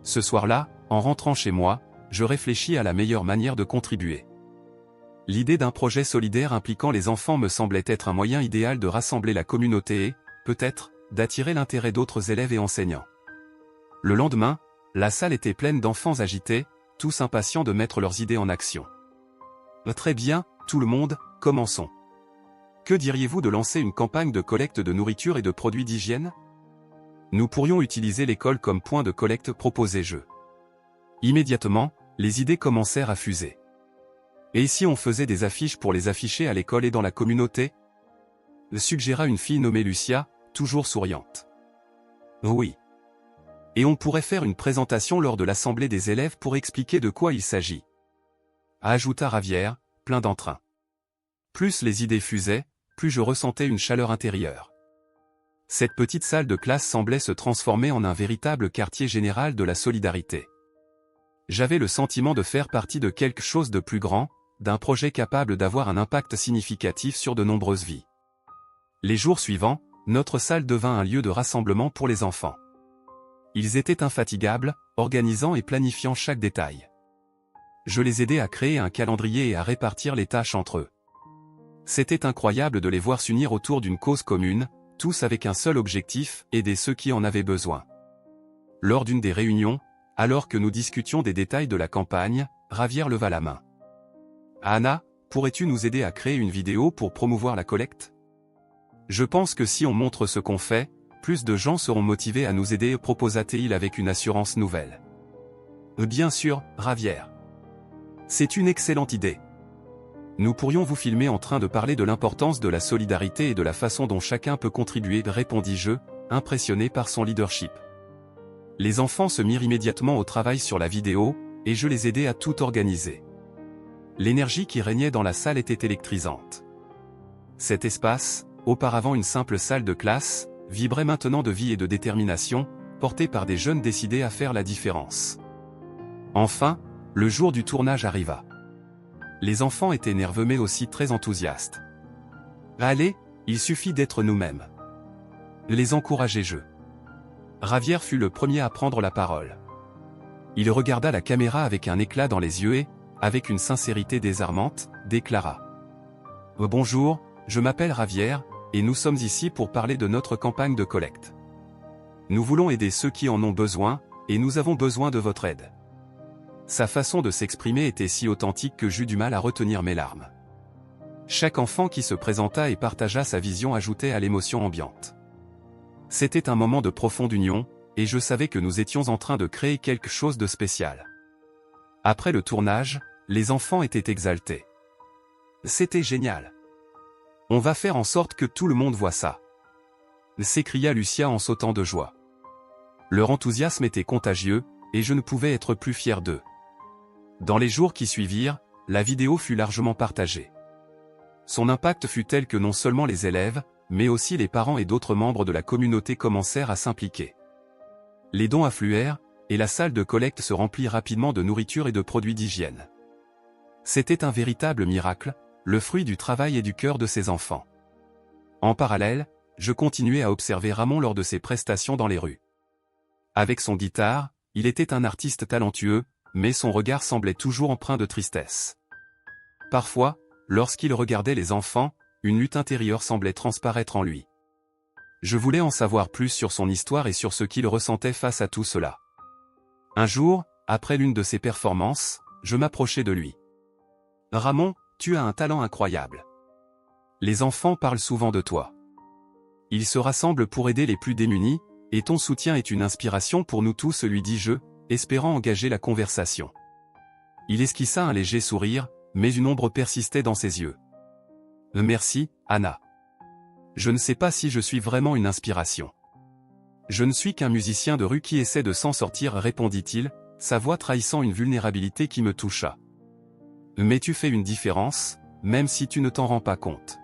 Ce soir-là, en rentrant chez moi, je réfléchis à la meilleure manière de contribuer. L'idée d'un projet solidaire impliquant les enfants me semblait être un moyen idéal de rassembler la communauté et, peut-être, d'attirer l'intérêt d'autres élèves et enseignants. Le lendemain, la salle était pleine d'enfants agités, tous impatients de mettre leurs idées en action. « Très bien, tout le monde, commençons. Que diriez-vous de lancer une campagne de collecte de nourriture et de produits d'hygiène ? Nous pourrions utiliser l'école comme point de collecte, proposai-je. Immédiatement, les idées commencèrent à fuser. Et si on faisait des affiches pour les afficher à l'école et dans la communauté ? Suggéra une fille nommée Lucia, toujours souriante. Oui. Et on pourrait faire une présentation lors de l'assemblée des élèves pour expliquer de quoi il s'agit. Ajouta Javier, plein d'entrain. Plus les idées fusaient, plus je ressentais une chaleur intérieure. Cette petite salle de classe semblait se transformer en un véritable quartier général de la solidarité. J'avais le sentiment de faire partie de quelque chose de plus grand, d'un projet capable d'avoir un impact significatif sur de nombreuses vies. Les jours suivants, notre salle devint un lieu de rassemblement pour les enfants. Ils étaient infatigables, organisant et planifiant chaque détail. Je les aidais à créer un calendrier et à répartir les tâches entre eux. C'était incroyable de les voir s'unir autour d'une cause commune, tous avec un seul objectif, aider ceux qui en avaient besoin. Lors d'une des réunions, alors que nous discutions des détails de la campagne, Javier leva la main. Anna, pourrais-tu nous aider à créer une vidéo pour promouvoir la collecte? Je pense que si on montre ce qu'on fait, plus de gens seront motivés à nous aider, proposa-t-il avec une assurance nouvelle. Bien sûr, Javier. C'est une excellente idée. Nous pourrions vous filmer en train de parler de l'importance de la solidarité et de la façon dont chacun peut contribuer, répondis-je, impressionné par son leadership. Les enfants se mirent immédiatement au travail sur la vidéo, et je les aidais à tout organiser. L'énergie qui régnait dans la salle était électrisante. Cet espace, auparavant une simple salle de classe, vibrait maintenant de vie et de détermination, porté par des jeunes décidés à faire la différence. Enfin, le jour du tournage arriva. Les enfants étaient nerveux mais aussi très enthousiastes. Allez, il suffit d'être nous-mêmes. Les encourageai-je. Javier fut le premier à prendre la parole. Il regarda la caméra avec un éclat dans les yeux et, avec une sincérité désarmante, déclara. Bonjour, je m'appelle Javier, et nous sommes ici pour parler de notre campagne de collecte. Nous voulons aider ceux qui en ont besoin, et nous avons besoin de votre aide. Sa façon de s'exprimer était si authentique que j'eus du mal à retenir mes larmes. Chaque enfant qui se présenta et partagea sa vision ajoutait à l'émotion ambiante. C'était un moment de profonde union, et je savais que nous étions en train de créer quelque chose de spécial. Après le tournage, les enfants étaient exaltés. C'était génial. On va faire en sorte que tout le monde voit ça, s'écria Lucia en sautant de joie. Leur enthousiasme était contagieux, et je ne pouvais être plus fier d'eux. Dans les jours qui suivirent, la vidéo fut largement partagée. Son impact fut tel que non seulement les élèves, mais aussi les parents et d'autres membres de la communauté commencèrent à s'impliquer. Les dons affluèrent, et la salle de collecte se remplit rapidement de nourriture et de produits d'hygiène. C'était un véritable miracle, le fruit du travail et du cœur de ces enfants. En parallèle, je continuais à observer Ramon lors de ses prestations dans les rues. Avec son guitare, il était un artiste talentueux, mais son regard semblait toujours empreint de tristesse. Parfois, lorsqu'il regardait les enfants, une lutte intérieure semblait transparaître en lui. Je voulais en savoir plus sur son histoire et sur ce qu'il ressentait face à tout cela. Un jour, après l'une de ses performances, je m'approchai de lui. « Ramon, tu as un talent incroyable. Les enfants parlent souvent de toi. Ils se rassemblent pour aider les plus démunis, et ton soutien est une inspiration pour nous tous, lui dis-je, espérant engager la conversation. Il esquissa un léger sourire, mais une ombre persistait dans ses yeux. « Merci, Anna. Je ne sais pas si je suis vraiment une inspiration. Je ne suis qu'un musicien de rue qui essaie de s'en sortir, répondit-il, sa voix trahissant une vulnérabilité qui me toucha. Mais tu fais une différence, même si tu ne t'en rends pas compte.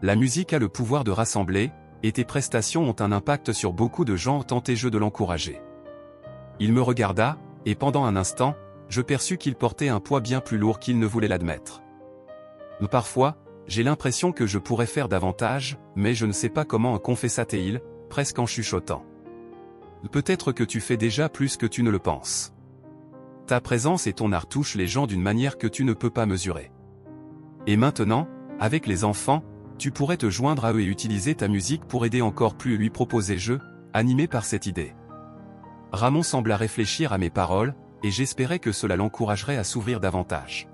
La musique a le pouvoir de rassembler, et tes prestations ont un impact sur beaucoup de gens, tentai-je de l'encourager. Il me regarda, et pendant un instant, je perçus qu'il portait un poids bien plus lourd qu'il ne voulait l'admettre. Parfois, j'ai l'impression que je pourrais faire davantage, mais je ne sais pas comment, confessa-t-il, presque en chuchotant. Peut-être que tu fais déjà plus que tu ne le penses. Ta présence et ton art touchent les gens d'une manière que tu ne peux pas mesurer. Et maintenant, avec les enfants, tu pourrais te joindre à eux et utiliser ta musique pour aider encore plus, lui proposai-je, animé par cette idée. Ramon sembla réfléchir à mes paroles, et j'espérais que cela l'encouragerait à s'ouvrir davantage.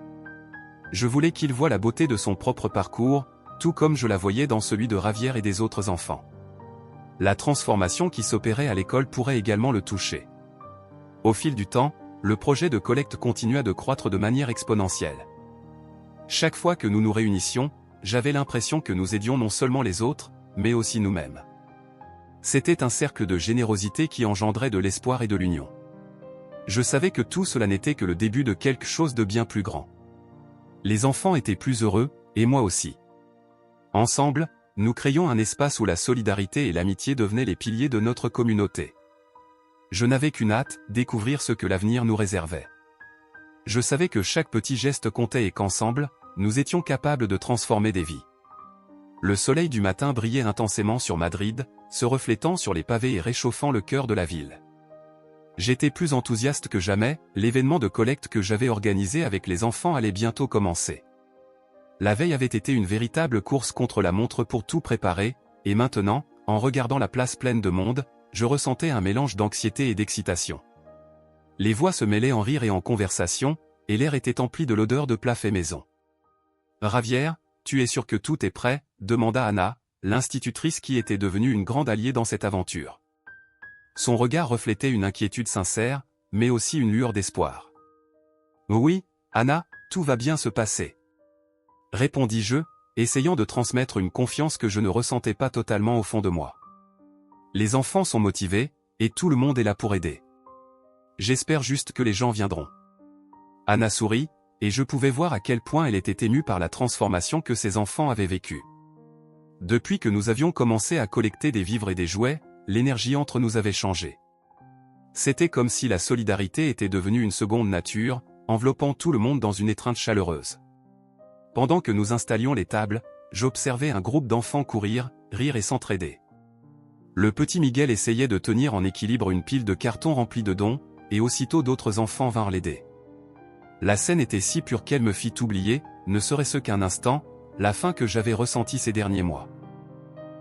Je voulais qu'il voie la beauté de son propre parcours, tout comme je la voyais dans celui de Javier et des autres enfants. La transformation qui s'opérait à l'école pourrait également le toucher. Au fil du temps, le projet de collecte continua de croître de manière exponentielle. Chaque fois que nous nous réunissions, j'avais l'impression que nous aidions non seulement les autres, mais aussi nous-mêmes. C'était un cercle de générosité qui engendrait de l'espoir et de l'union. Je savais que tout cela n'était que le début de quelque chose de bien plus grand. Les enfants étaient plus heureux, et moi aussi. Ensemble, nous créions un espace où la solidarité et l'amitié devenaient les piliers de notre communauté. Je n'avais qu'une hâte, découvrir ce que l'avenir nous réservait. Je savais que chaque petit geste comptait et qu'ensemble, nous étions capables de transformer des vies. Le soleil du matin brillait intensément sur Madrid, se reflétant sur les pavés et réchauffant le cœur de la ville. J'étais plus enthousiaste que jamais, l'événement de collecte que j'avais organisé avec les enfants allait bientôt commencer. La veille avait été une véritable course contre la montre pour tout préparer, et maintenant, en regardant la place pleine de monde, je ressentais un mélange d'anxiété et d'excitation. Les voix se mêlaient en rire et en conversation, et l'air était empli de l'odeur de plats faits maison. « Javier, tu es sûr que tout est prêt ?» demanda Anna, l'institutrice qui était devenue une grande alliée dans cette aventure. Son regard reflétait une inquiétude sincère, mais aussi une lueur d'espoir. « Oui, Anna, tout va bien se passer. » répondis-je, essayant de transmettre une confiance que je ne ressentais pas totalement au fond de moi. Les enfants sont motivés, et tout le monde est là pour aider. J'espère juste que les gens viendront. Anna sourit, et je pouvais voir à quel point elle était émue par la transformation que ses enfants avaient vécue. Depuis que nous avions commencé à collecter des vivres et des jouets, l'énergie entre nous avait changé. C'était comme si la solidarité était devenue une seconde nature, enveloppant tout le monde dans une étreinte chaleureuse. Pendant que nous installions les tables, j'observais un groupe d'enfants courir, rire et s'entraider. Le petit Miguel essayait de tenir en équilibre une pile de cartons remplis de dons, et aussitôt d'autres enfants vinrent l'aider. La scène était si pure qu'elle me fit oublier, ne serait-ce qu'un instant, la faim que j'avais ressentie ces derniers mois.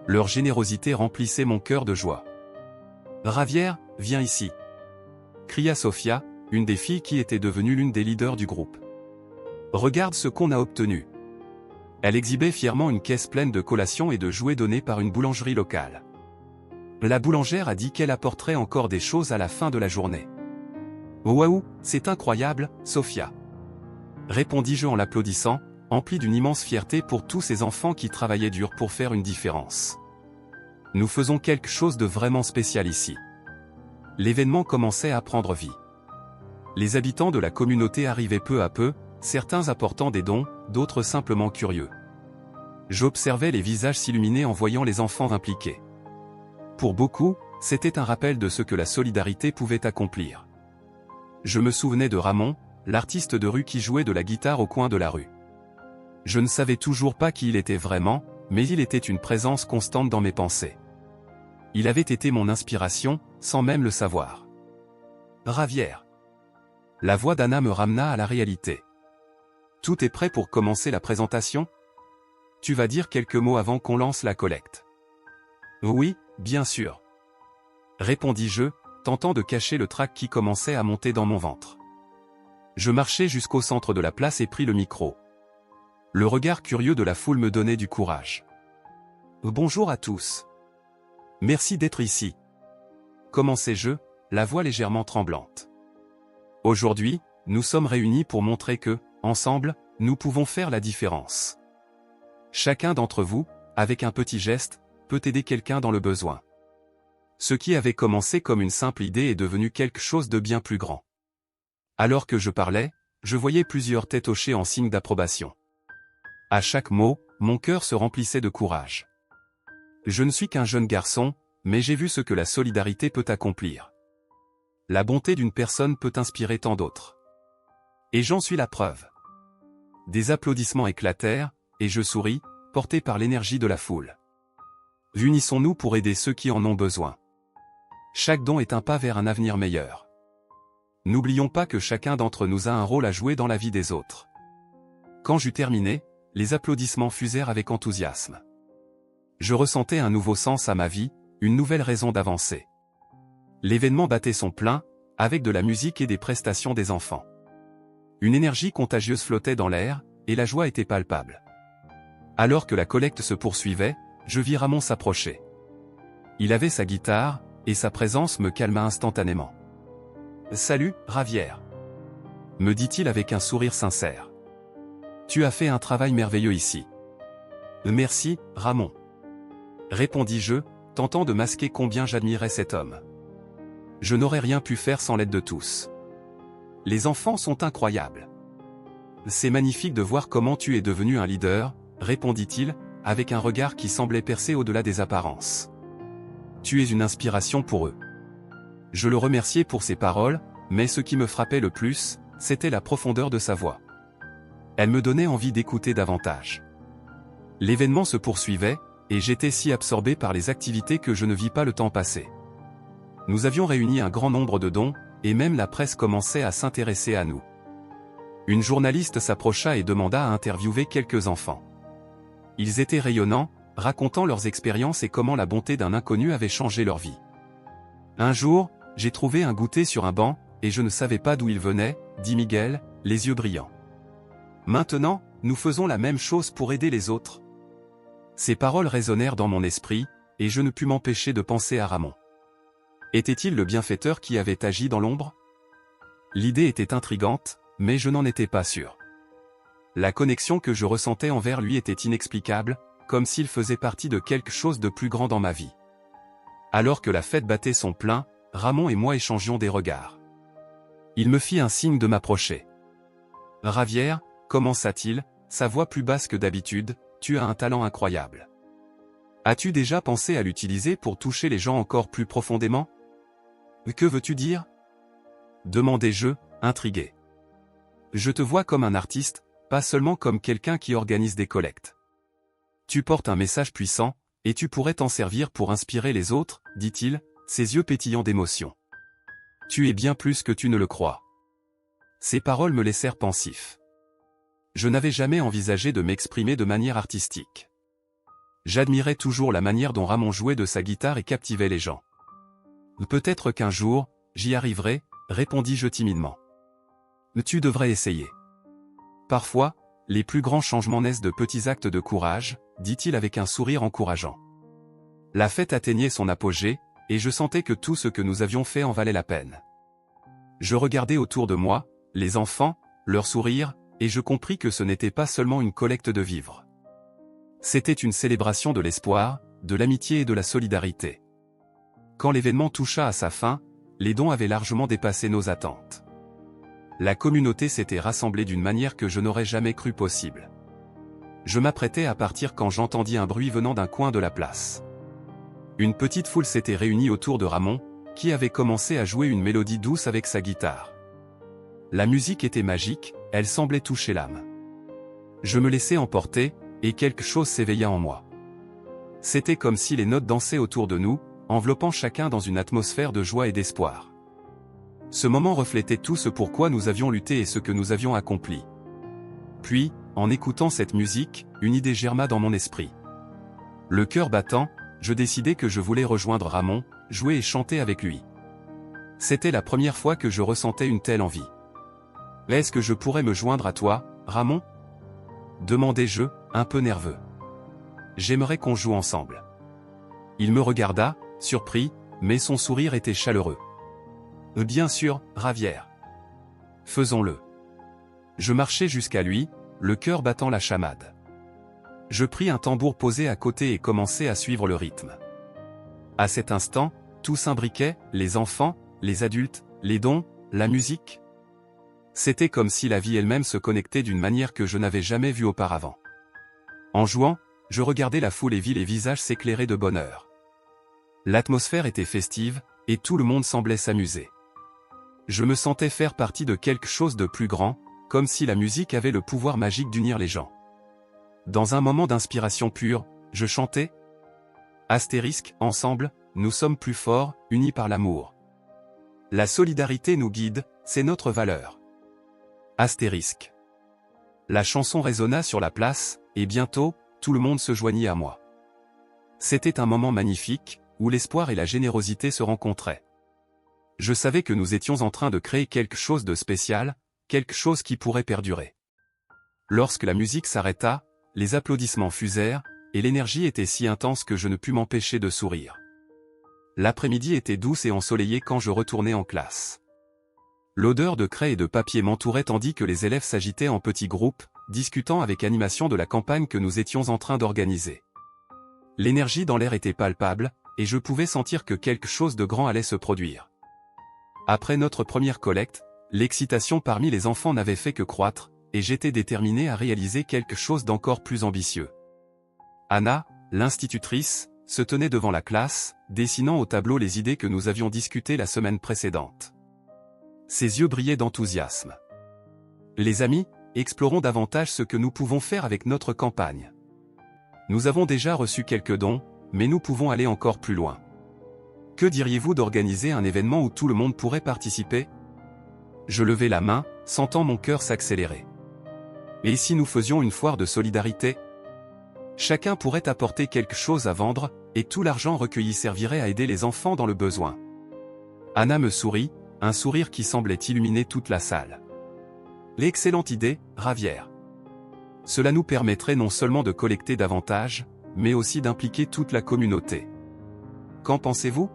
Leur générosité remplissait mon cœur de joie. « Javier, viens ici !» cria Sofia, une des filles qui était devenue l'une des leaders du groupe. « Regarde ce qu'on a obtenu !» Elle exhibait fièrement une caisse pleine de collations et de jouets donnés par une boulangerie locale. La boulangère a dit qu'elle apporterait encore des choses à la fin de la journée. « Waouh, c'est incroyable, Sofia !» répondis-je en l'applaudissant, empli d'une immense fierté pour tous ces enfants qui travaillaient dur pour faire une différence. Nous faisons quelque chose de vraiment spécial ici. L'événement commençait à prendre vie. Les habitants de la communauté arrivaient peu à peu, certains apportant des dons, d'autres simplement curieux. J'observais les visages s'illuminer en voyant les enfants impliqués. Pour beaucoup, c'était un rappel de ce que la solidarité pouvait accomplir. Je me souvenais de Ramon, l'artiste de rue qui jouait de la guitare au coin de la rue. Je ne savais toujours pas qui il était vraiment, mais il était une présence constante dans mes pensées. Il avait été mon inspiration, sans même le savoir. Javier. La voix d'Anna me ramena à la réalité. Tout est prêt pour commencer la présentation? Tu vas dire quelques mots avant qu'on lance la collecte. Oui, bien sûr. Répondis-je, tentant de cacher le trac qui commençait à monter dans mon ventre. Je marchai jusqu'au centre de la place et pris le micro. Le regard curieux de la foule me donnait du courage. Bonjour à tous. Merci d'être ici. Commençai-je, la voix légèrement tremblante. Aujourd'hui, nous sommes réunis pour montrer que, ensemble, nous pouvons faire la différence. Chacun d'entre vous, avec un petit geste, peut aider quelqu'un dans le besoin. Ce qui avait commencé comme une simple idée est devenu quelque chose de bien plus grand. Alors que je parlais, je voyais plusieurs têtes hochées en signe d'approbation. À chaque mot, mon cœur se remplissait de courage. Je ne suis qu'un jeune garçon, mais j'ai vu ce que la solidarité peut accomplir. La bonté d'une personne peut inspirer tant d'autres. Et j'en suis la preuve. Des applaudissements éclatèrent, et je souris, porté par l'énergie de la foule. Unissons-nous pour aider ceux qui en ont besoin. Chaque don est un pas vers un avenir meilleur. N'oublions pas que chacun d'entre nous a un rôle à jouer dans la vie des autres. Quand j'eus terminé, les applaudissements fusèrent avec enthousiasme. Je ressentais un nouveau sens à ma vie, une nouvelle raison d'avancer. L'événement battait son plein, avec de la musique et des prestations des enfants. Une énergie contagieuse flottait dans l'air, et la joie était palpable. Alors que la collecte se poursuivait, je vis Ramon s'approcher. Il avait sa guitare, et sa présence me calma instantanément. « Salut, Javier !» me dit-il avec un sourire sincère. « Tu as fait un travail merveilleux ici. »« Merci, Ramon. » répondis-je, tentant de masquer combien j'admirais cet homme. Je n'aurais rien pu faire sans l'aide de tous. Les enfants sont incroyables. C'est magnifique de voir comment tu es devenu un leader, répondit-il, avec un regard qui semblait percer au-delà des apparences. Tu es une inspiration pour eux. Je le remerciais pour ses paroles, mais ce qui me frappait le plus, c'était la profondeur de sa voix. Elle me donnait envie d'écouter davantage. L'événement se poursuivait, et j'étais si absorbé par les activités que je ne vis pas le temps passer. Nous avions réuni un grand nombre de dons, et même la presse commençait à s'intéresser à nous. Une journaliste s'approcha et demanda à interviewer quelques enfants. Ils étaient rayonnants, racontant leurs expériences et comment la bonté d'un inconnu avait changé leur vie. Un jour, j'ai trouvé un goûter sur un banc, et je ne savais pas d'où il venait, dit Miguel, les yeux brillants. Maintenant, nous faisons la même chose pour aider les autres. Ces paroles résonnèrent dans mon esprit, et je ne pus m'empêcher de penser à Ramon. Était-il le bienfaiteur qui avait agi dans l'ombre? L'idée était intrigante, mais je n'en étais pas sûr. La connexion que je ressentais envers lui était inexplicable, comme s'il faisait partie de quelque chose de plus grand dans ma vie. Alors que la fête battait son plein, Ramon et moi échangions des regards. Il me fit un signe de m'approcher. « Ravière, commença-t-il, sa voix plus basse que d'habitude, tu as un talent incroyable. As-tu déjà pensé à l'utiliser pour toucher les gens encore plus profondément? Que veux-tu dire? Demandai-je, intrigué. Je te vois comme un artiste, pas seulement comme quelqu'un qui organise des collectes. Tu portes un message puissant, et tu pourrais t'en servir pour inspirer les autres, dit-il, ses yeux pétillants d'émotion. Tu es bien plus que tu ne le crois. Ces paroles me laissèrent pensif. Je n'avais jamais envisagé de m'exprimer de manière artistique. J'admirais toujours la manière dont Ramon jouait de sa guitare et captivait les gens. Peut-être qu'un jour, j'y arriverai, répondis-je timidement. Tu devrais essayer. Parfois, les plus grands changements naissent de petits actes de courage, dit-il avec un sourire encourageant. La fête atteignait son apogée, et je sentais que tout ce que nous avions fait en valait la peine. Je regardais autour de moi, les enfants, leurs sourires, et je compris que ce n'était pas seulement une collecte de vivres. C'était une célébration de l'espoir, de l'amitié et de la solidarité. Quand l'événement toucha à sa fin, les dons avaient largement dépassé nos attentes. La communauté s'était rassemblée d'une manière que je n'aurais jamais cru possible. Je m'apprêtais à partir quand j'entendis un bruit venant d'un coin de la place. Une petite foule s'était réunie autour de Ramon, qui avait commencé à jouer une mélodie douce avec sa guitare. La musique était magique, elle semblait toucher l'âme. Je me laissai emporter, et quelque chose s'éveilla en moi. C'était comme si les notes dansaient autour de nous, enveloppant chacun dans une atmosphère de joie et d'espoir. Ce moment reflétait tout ce pourquoi nous avions lutté et ce que nous avions accompli. Puis, en écoutant cette musique, une idée germa dans mon esprit. Le cœur battant, je décidai que je voulais rejoindre Ramon, jouer et chanter avec lui. C'était la première fois que je ressentais une telle envie. « Est-ce que je pourrais me joindre à toi, Ramon ?» demandai-je, un peu nerveux. « J'aimerais qu'on joue ensemble. » Il me regarda, surpris, mais son sourire était chaleureux. « Bien sûr, Ravière. Faisons-le. » Je marchai jusqu'à lui, le cœur battant la chamade. Je pris un tambour posé à côté et commençai à suivre le rythme. À cet instant, tout s'imbriquait, les enfants, les adultes, les dons, la musique. C'était comme si la vie elle-même se connectait d'une manière que je n'avais jamais vue auparavant. En jouant, je regardais la foule et vis les visages s'éclairer de bonheur. L'atmosphère était festive, et tout le monde semblait s'amuser. Je me sentais faire partie de quelque chose de plus grand, comme si la musique avait le pouvoir magique d'unir les gens. Dans un moment d'inspiration pure, je chantais « Astérisque, ensemble, nous sommes plus forts, unis par l'amour. La solidarité nous guide, c'est notre valeur. » Astérisque. La chanson résonna sur la place, et bientôt, tout le monde se joignit à moi. C'était un moment magnifique, où l'espoir et la générosité se rencontraient. Je savais que nous étions en train de créer quelque chose de spécial, quelque chose qui pourrait perdurer. Lorsque la musique s'arrêta, les applaudissements fusèrent, et l'énergie était si intense que je ne pus m'empêcher de sourire. L'après-midi était douce et ensoleillée quand je retournai en classe. L'odeur de craie et de papier m'entourait tandis que les élèves s'agitaient en petits groupes, discutant avec animation de la campagne que nous étions en train d'organiser. L'énergie dans l'air était palpable, et je pouvais sentir que quelque chose de grand allait se produire. Après notre première collecte, l'excitation parmi les enfants n'avait fait que croître, et j'étais déterminé à réaliser quelque chose d'encore plus ambitieux. Anna, l'institutrice, se tenait devant la classe, dessinant au tableau les idées que nous avions discutées la semaine précédente. Ses yeux brillaient d'enthousiasme. « Les amis, explorons davantage ce que nous pouvons faire avec notre campagne. Nous avons déjà reçu quelques dons, mais nous pouvons aller encore plus loin. Que diriez-vous d'organiser un événement où tout le monde pourrait participer? Je levai la main, sentant mon cœur s'accélérer. Et si nous faisions une foire de solidarité? Chacun pourrait apporter quelque chose à vendre, et tout l'argent recueilli servirait à aider les enfants dans le besoin. Anna me sourit, un sourire qui semblait illuminer toute la salle. L'excellente idée, Ravière. Cela nous permettrait non seulement de collecter davantage, mais aussi d'impliquer toute la communauté. Qu'en pensez-vous?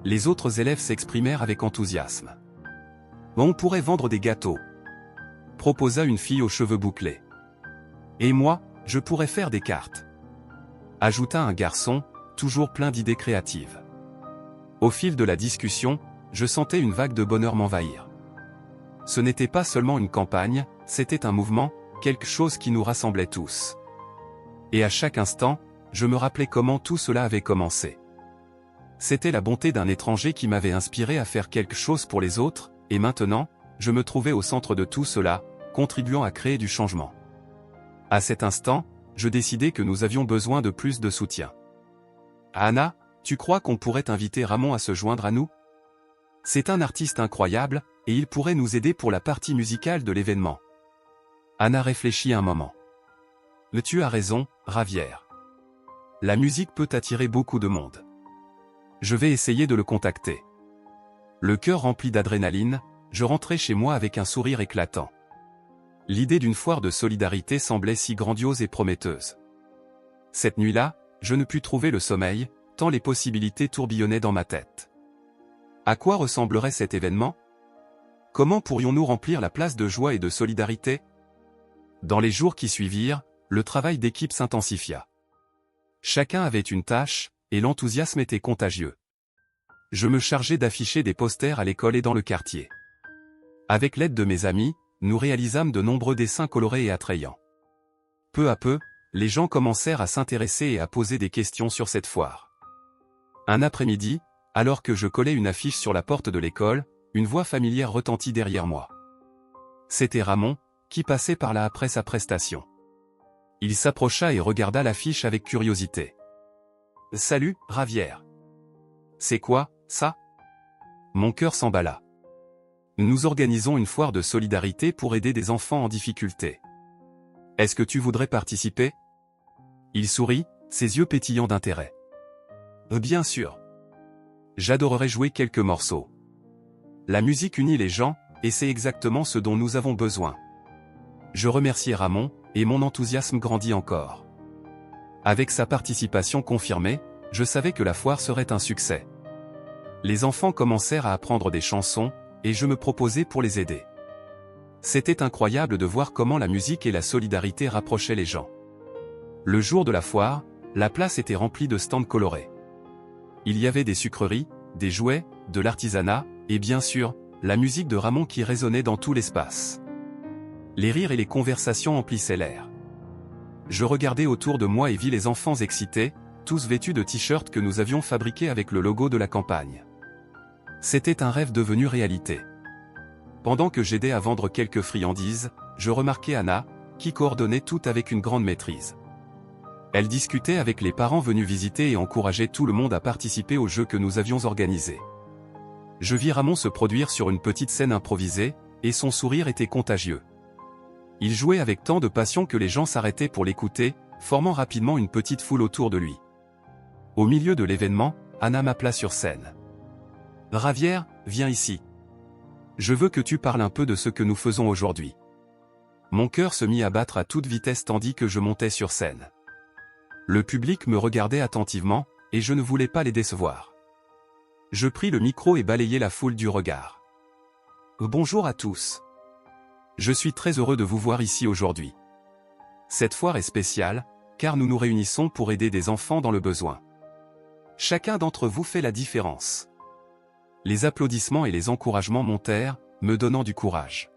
Les autres élèves s'exprimèrent avec enthousiasme. On pourrait vendre des gâteaux, proposa une fille aux cheveux bouclés. Et moi, je pourrais faire des cartes, ajouta un garçon, toujours plein d'idées créatives. Au fil de la discussion, je sentais une vague de bonheur m'envahir. Ce n'était pas seulement une campagne, c'était un mouvement, quelque chose qui nous rassemblait tous. Et à chaque instant, je me rappelais comment tout cela avait commencé. C'était la bonté d'un étranger qui m'avait inspiré à faire quelque chose pour les autres, et maintenant, je me trouvais au centre de tout cela, contribuant à créer du changement. À cet instant, je décidai que nous avions besoin de plus de soutien. Anna, tu crois qu'on pourrait inviter Ramon à se joindre à nous? C'est un artiste incroyable, et il pourrait nous aider pour la partie musicale de l'événement. Anna réfléchit un moment. Tu as raison, Ravière. La musique peut attirer beaucoup de monde. Je vais essayer de le contacter. Le cœur rempli d'adrénaline, je rentrai chez moi avec un sourire éclatant. L'idée d'une foire de solidarité semblait si grandiose et prometteuse. Cette nuit-là, je ne pus trouver le sommeil, tant les possibilités tourbillonnaient dans ma tête. À quoi ressemblerait cet événement? Comment pourrions-nous remplir la place de joie et de solidarité? Dans les jours qui suivirent, le travail d'équipe s'intensifia. Chacun avait une tâche, et l'enthousiasme était contagieux. Je me chargeai d'afficher des posters à l'école et dans le quartier. Avec l'aide de mes amis, nous réalisâmes de nombreux dessins colorés et attrayants. Peu à peu, les gens commencèrent à s'intéresser et à poser des questions sur cette foire. Un après-midi, alors que je collais une affiche sur la porte de l'école, une voix familière retentit derrière moi. C'était Ramon, qui passait par là après sa prestation. Il s'approcha et regarda l'affiche avec curiosité. « Salut, Ravière. C'est quoi, ça ?» Mon cœur s'emballa. Nous organisons une foire de solidarité pour aider des enfants en difficulté. Est-ce que tu voudrais participer? Il sourit, ses yeux pétillants d'intérêt. Bien sûr. J'adorerais jouer quelques morceaux. La musique unit les gens, et c'est exactement ce dont nous avons besoin. Je remerciai Ramon, et mon enthousiasme grandit encore. Avec sa participation confirmée, je savais que la foire serait un succès. Les enfants commencèrent à apprendre des chansons, et je me proposais pour les aider. C'était incroyable de voir comment la musique et la solidarité rapprochaient les gens. Le jour de la foire, la place était remplie de stands colorés. Il y avait des sucreries, des jouets, de l'artisanat, et bien sûr, la musique de Ramon qui résonnait dans tout l'espace. Les rires et les conversations emplissaient l'air. Je regardais autour de moi et vis les enfants excités, tous vêtus de t-shirts que nous avions fabriqués avec le logo de la campagne. C'était un rêve devenu réalité. Pendant que j'aidais à vendre quelques friandises, je remarquai Anna, qui coordonnait tout avec une grande maîtrise. Elle discutait avec les parents venus visiter et encourageait tout le monde à participer au jeu que nous avions organisé. Je vis Ramon se produire sur une petite scène improvisée, et son sourire était contagieux. Il jouait avec tant de passion que les gens s'arrêtaient pour l'écouter, formant rapidement une petite foule autour de lui. Au milieu de l'événement, Anna m'appela sur scène. « Ravière, viens ici. Je veux que tu parles un peu de ce que nous faisons aujourd'hui. » Mon cœur se mit à battre à toute vitesse tandis que je montais sur scène. Le public me regardait attentivement, et je ne voulais pas les décevoir. Je pris le micro et balayai la foule du regard. « Bonjour à tous. Je suis très heureux de vous voir ici aujourd'hui. Cette foire est spéciale, car nous nous réunissons pour aider des enfants dans le besoin. Chacun d'entre vous fait la différence. » Les applaudissements et les encouragements montèrent, me donnant du courage.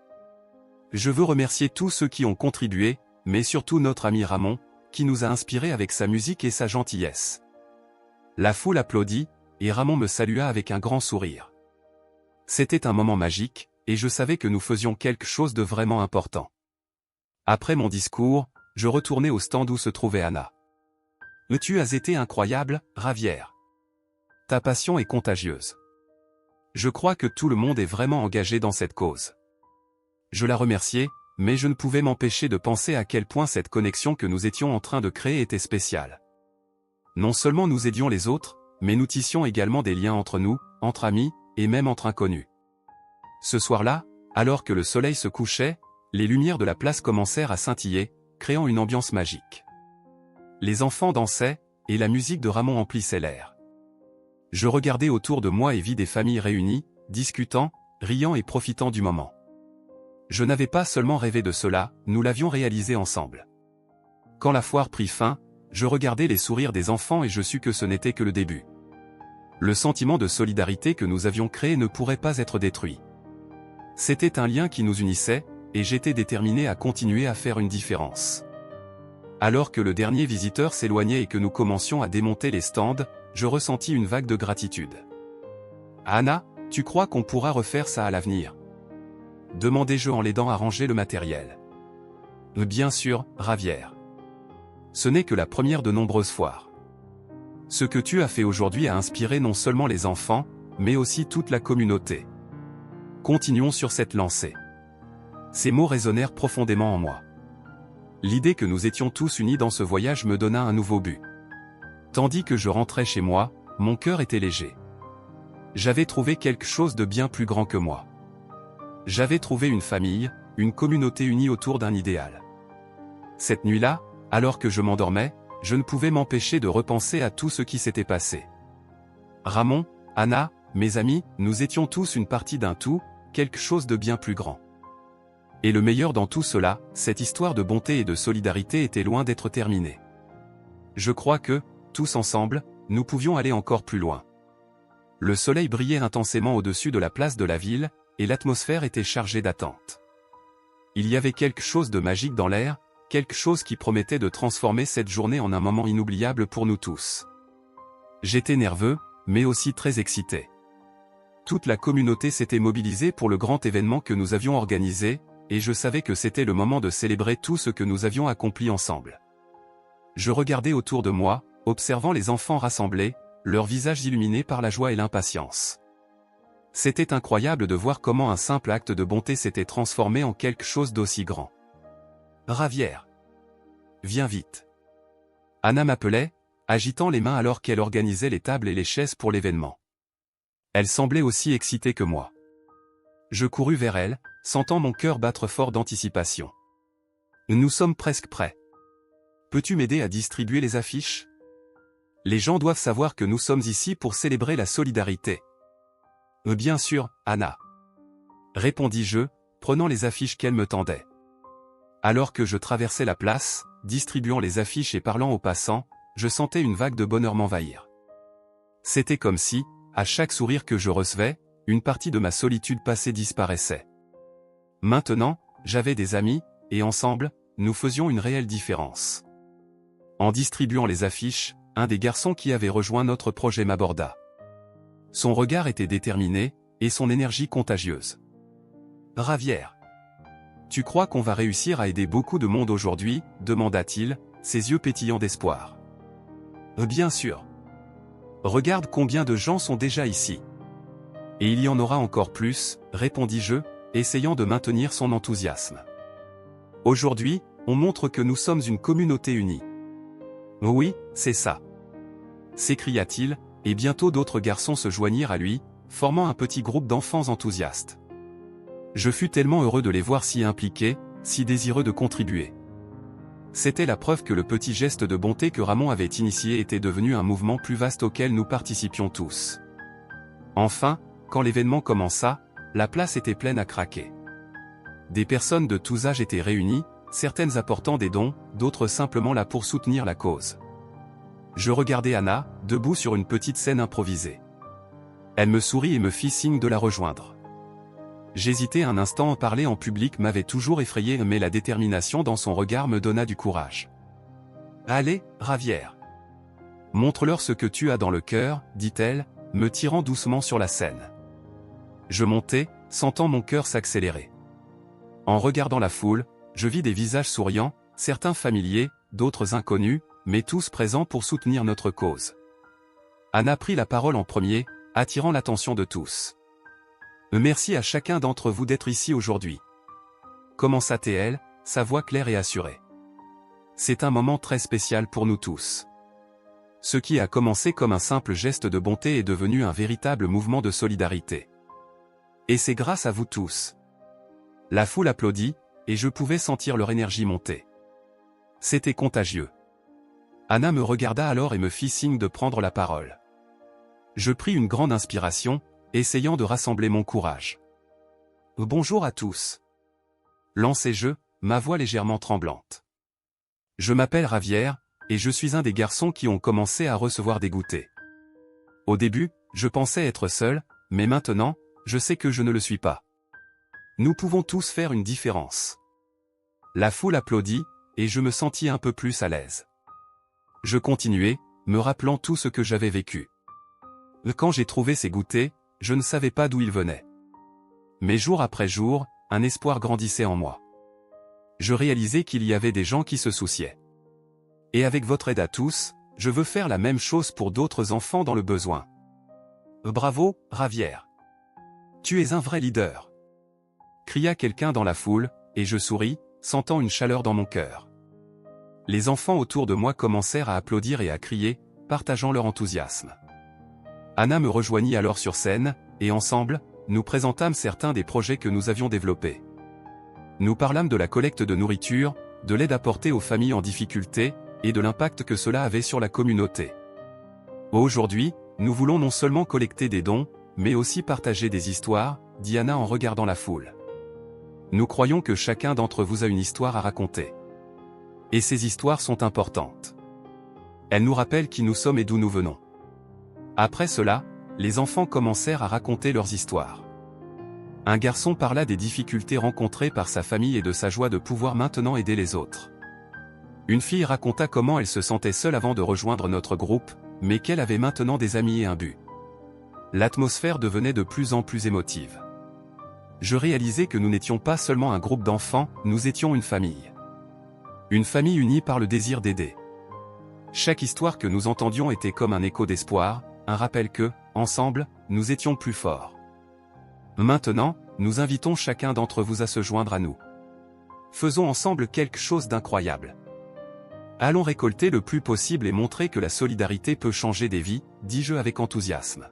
Je veux remercier tous ceux qui ont contribué, mais surtout notre ami Ramon, qui nous a inspirés avec sa musique et sa gentillesse. La foule applaudit, et Ramon me salua avec un grand sourire. C'était un moment magique, et je savais que nous faisions quelque chose de vraiment important. Après mon discours, je retournai au stand où se trouvait Anna. Tu as été incroyable, Ravière. Ta passion est contagieuse. Je crois que tout le monde est vraiment engagé dans cette cause. Je la remerciais, mais je ne pouvais m'empêcher de penser à quel point cette connexion que nous étions en train de créer était spéciale. Non seulement nous aidions les autres, mais nous tissions également des liens entre nous, entre amis, et même entre inconnus. Ce soir-là, alors que le soleil se couchait, les lumières de la place commencèrent à scintiller, créant une ambiance magique. Les enfants dansaient, et la musique de Ramon emplissait l'air. Je regardais autour de moi et vis des familles réunies, discutant, riant et profitant du moment. Je n'avais pas seulement rêvé de cela, nous l'avions réalisé ensemble. Quand la foire prit fin, je regardais les sourires des enfants et je sus que ce n'était que le début. Le sentiment de solidarité que nous avions créé ne pourrait pas être détruit. C'était un lien qui nous unissait, et j'étais déterminé à continuer à faire une différence. Alors que le dernier visiteur s'éloignait et que nous commencions à démonter les stands, je ressentis une vague de gratitude. « Anna, tu crois qu'on pourra refaire ça à l'avenir ?» demandai-je en l'aidant à ranger le matériel. « Bien sûr, Ravière. Ce n'est que la première de nombreuses foires. Ce que tu as fait aujourd'hui a inspiré non seulement les enfants, mais aussi toute la communauté. Continuons sur cette lancée. » Ces mots résonnèrent profondément en moi. L'idée que nous étions tous unis dans ce voyage me donna un nouveau but. Tandis que je rentrais chez moi, mon cœur était léger. J'avais trouvé quelque chose de bien plus grand que moi. J'avais trouvé une famille, une communauté unie autour d'un idéal. Cette nuit-là, alors que je m'endormais, je ne pouvais m'empêcher de repenser à tout ce qui s'était passé. Ramon, Anna, mes amis, nous étions tous une partie d'un tout, quelque chose de bien plus grand. Et le meilleur dans tout cela, cette histoire de bonté et de solidarité était loin d'être terminée. Je crois que, tous ensemble, nous pouvions aller encore plus loin. Le soleil brillait intensément au-dessus de la place de la ville, et l'atmosphère était chargée d'attente. Il y avait quelque chose de magique dans l'air, quelque chose qui promettait de transformer cette journée en un moment inoubliable pour nous tous. J'étais nerveux, mais aussi très excité. Toute la communauté s'était mobilisée pour le grand événement que nous avions organisé, et je savais que c'était le moment de célébrer tout ce que nous avions accompli ensemble. Je regardais autour de moi, observant les enfants rassemblés, leurs visages illuminés par la joie et l'impatience. C'était incroyable de voir comment un simple acte de bonté s'était transformé en quelque chose d'aussi grand. « Ravière. Viens vite. » Anna m'appelait, agitant les mains alors qu'elle organisait les tables et les chaises pour l'événement. Elle semblait aussi excitée que moi. Je courus vers elle, sentant mon cœur battre fort d'anticipation. « Nous sommes presque prêts. Peux-tu m'aider à distribuer les affiches ? Les gens doivent savoir que nous sommes ici pour célébrer la solidarité. » « Bien sûr, Anna. » répondis-je, prenant les affiches qu'elle me tendait. Alors que je traversais la place, distribuant les affiches et parlant aux passants, je sentais une vague de bonheur m'envahir. C'était comme si, à chaque sourire que je recevais, une partie de ma solitude passée disparaissait. Maintenant, j'avais des amis, et ensemble, nous faisions une réelle différence. En distribuant les affiches, un des garçons qui avait rejoint notre projet m'aborda. Son regard était déterminé, et son énergie contagieuse. « Ravière. Tu crois qu'on va réussir à aider beaucoup de monde aujourd'hui » demanda-t-il, ses yeux pétillants d'espoir. « Bien sûr. Regarde combien de gens sont déjà ici. » « Et il y en aura encore plus, » répondis-je, essayant de maintenir son enthousiasme. « Aujourd'hui, on montre que nous sommes une communauté unie. »« Oui, c'est ça. » s'écria-t-il, et bientôt d'autres garçons se joignirent à lui, formant un petit groupe d'enfants enthousiastes. Je fus tellement heureux de les voir si impliqués, si désireux de contribuer. C'était la preuve que le petit geste de bonté que Ramon avait initié était devenu un mouvement plus vaste auquel nous participions tous. Enfin, quand l'événement commença, la place était pleine à craquer. Des personnes de tous âges étaient réunies, certaines apportant des dons, d'autres simplement là pour soutenir la cause. Je regardais Anna, debout sur une petite scène improvisée. Elle me sourit et me fit signe de la rejoindre. J'hésitais un instant, parler en public m'avait toujours effrayé, mais la détermination dans son regard me donna du courage. « Allez, Ravière. Montre-leur ce que tu as dans le cœur, » dit-elle, me tirant doucement sur la scène. Je montai, sentant mon cœur s'accélérer. En regardant la foule, je vis des visages souriants, certains familiers, d'autres inconnus, mais tous présents pour soutenir notre cause. Anna prit la parole en premier, attirant l'attention de tous. Merci à chacun d'entre vous d'être ici aujourd'hui. Commença-t-elle, sa voix claire et assurée. C'est un moment très spécial pour nous tous. Ce qui a commencé comme un simple geste de bonté est devenu un véritable mouvement de solidarité. Et c'est grâce à vous tous. La foule applaudit, et je pouvais sentir leur énergie monter. C'était contagieux. Anna me regarda alors et me fit signe de prendre la parole. Je pris une grande inspiration, essayant de rassembler mon courage. Bonjour à tous. Lançai-je, ma voix légèrement tremblante. Je m'appelle Javier, et je suis un des garçons qui ont commencé à recevoir des goûters. Au début, je pensais être seul, mais maintenant, je sais que je ne le suis pas. Nous pouvons tous faire une différence. La foule applaudit, et je me sentis un peu plus à l'aise. Je continuai, me rappelant tout ce que j'avais vécu. Quand j'ai trouvé ces goûters, je ne savais pas d'où ils venaient. Mais jour après jour, un espoir grandissait en moi. Je réalisais qu'il y avait des gens qui se souciaient. Et avec votre aide à tous, je veux faire la même chose pour d'autres enfants dans le besoin. Bravo, Javier. Tu es un vrai leader. Cria quelqu'un dans la foule, et je souris, sentant une chaleur dans mon cœur. Les enfants autour de moi commencèrent à applaudir et à crier, partageant leur enthousiasme. Anna me rejoignit alors sur scène, et ensemble, nous présentâmes certains des projets que nous avions développés. Nous parlâmes de la collecte de nourriture, de l'aide apportée aux familles en difficulté, et de l'impact que cela avait sur la communauté. Aujourd'hui, nous voulons non seulement collecter des dons, mais aussi partager des histoires, dit Anna en regardant la foule. Nous croyons que chacun d'entre vous a une histoire à raconter. Et ces histoires sont importantes. Elles nous rappellent qui nous sommes et d'où nous venons. Après cela, les enfants commencèrent à raconter leurs histoires. Un garçon parla des difficultés rencontrées par sa famille et de sa joie de pouvoir maintenant aider les autres. Une fille raconta comment elle se sentait seule avant de rejoindre notre groupe, mais qu'elle avait maintenant des amis et un but. L'atmosphère devenait de plus en plus émotive. Je réalisais que nous n'étions pas seulement un groupe d'enfants, nous étions une famille. Une famille unie par le désir d'aider. Chaque histoire que nous entendions était comme un écho d'espoir, un rappel que, ensemble, nous étions plus forts. Maintenant, nous invitons chacun d'entre vous à se joindre à nous. Faisons ensemble quelque chose d'incroyable. Allons récolter le plus possible et montrer que la solidarité peut changer des vies, dis-je avec enthousiasme.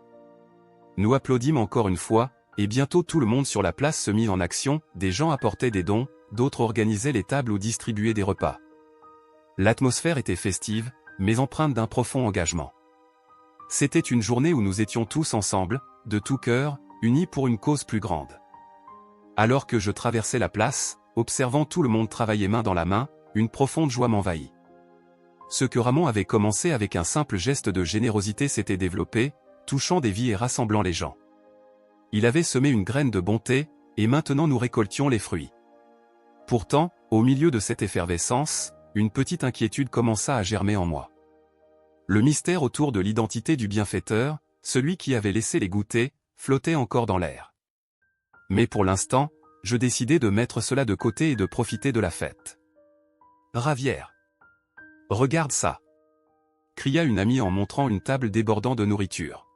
Nous applaudîmes encore une fois, et bientôt tout le monde sur la place se mit en action, des gens apportaient des dons, d'autres organisaient les tables ou distribuaient des repas. L'atmosphère était festive, mais empreinte d'un profond engagement. C'était une journée où nous étions tous ensemble, de tout cœur, unis pour une cause plus grande. Alors que je traversais la place, observant tout le monde travailler main dans la main, une profonde joie m'envahit. Ce que Ramon avait commencé avec un simple geste de générosité s'était développé, touchant des vies et rassemblant les gens. Il avait semé une graine de bonté, et maintenant nous récoltions les fruits. Pourtant, au milieu de cette effervescence, une petite inquiétude commença à germer en moi. Le mystère autour de l'identité du bienfaiteur, celui qui avait laissé les goûters, flottait encore dans l'air. Mais pour l'instant, je décidai de mettre cela de côté et de profiter de la fête. Javier. Regarde ça. Cria une amie en montrant une table débordant de nourriture.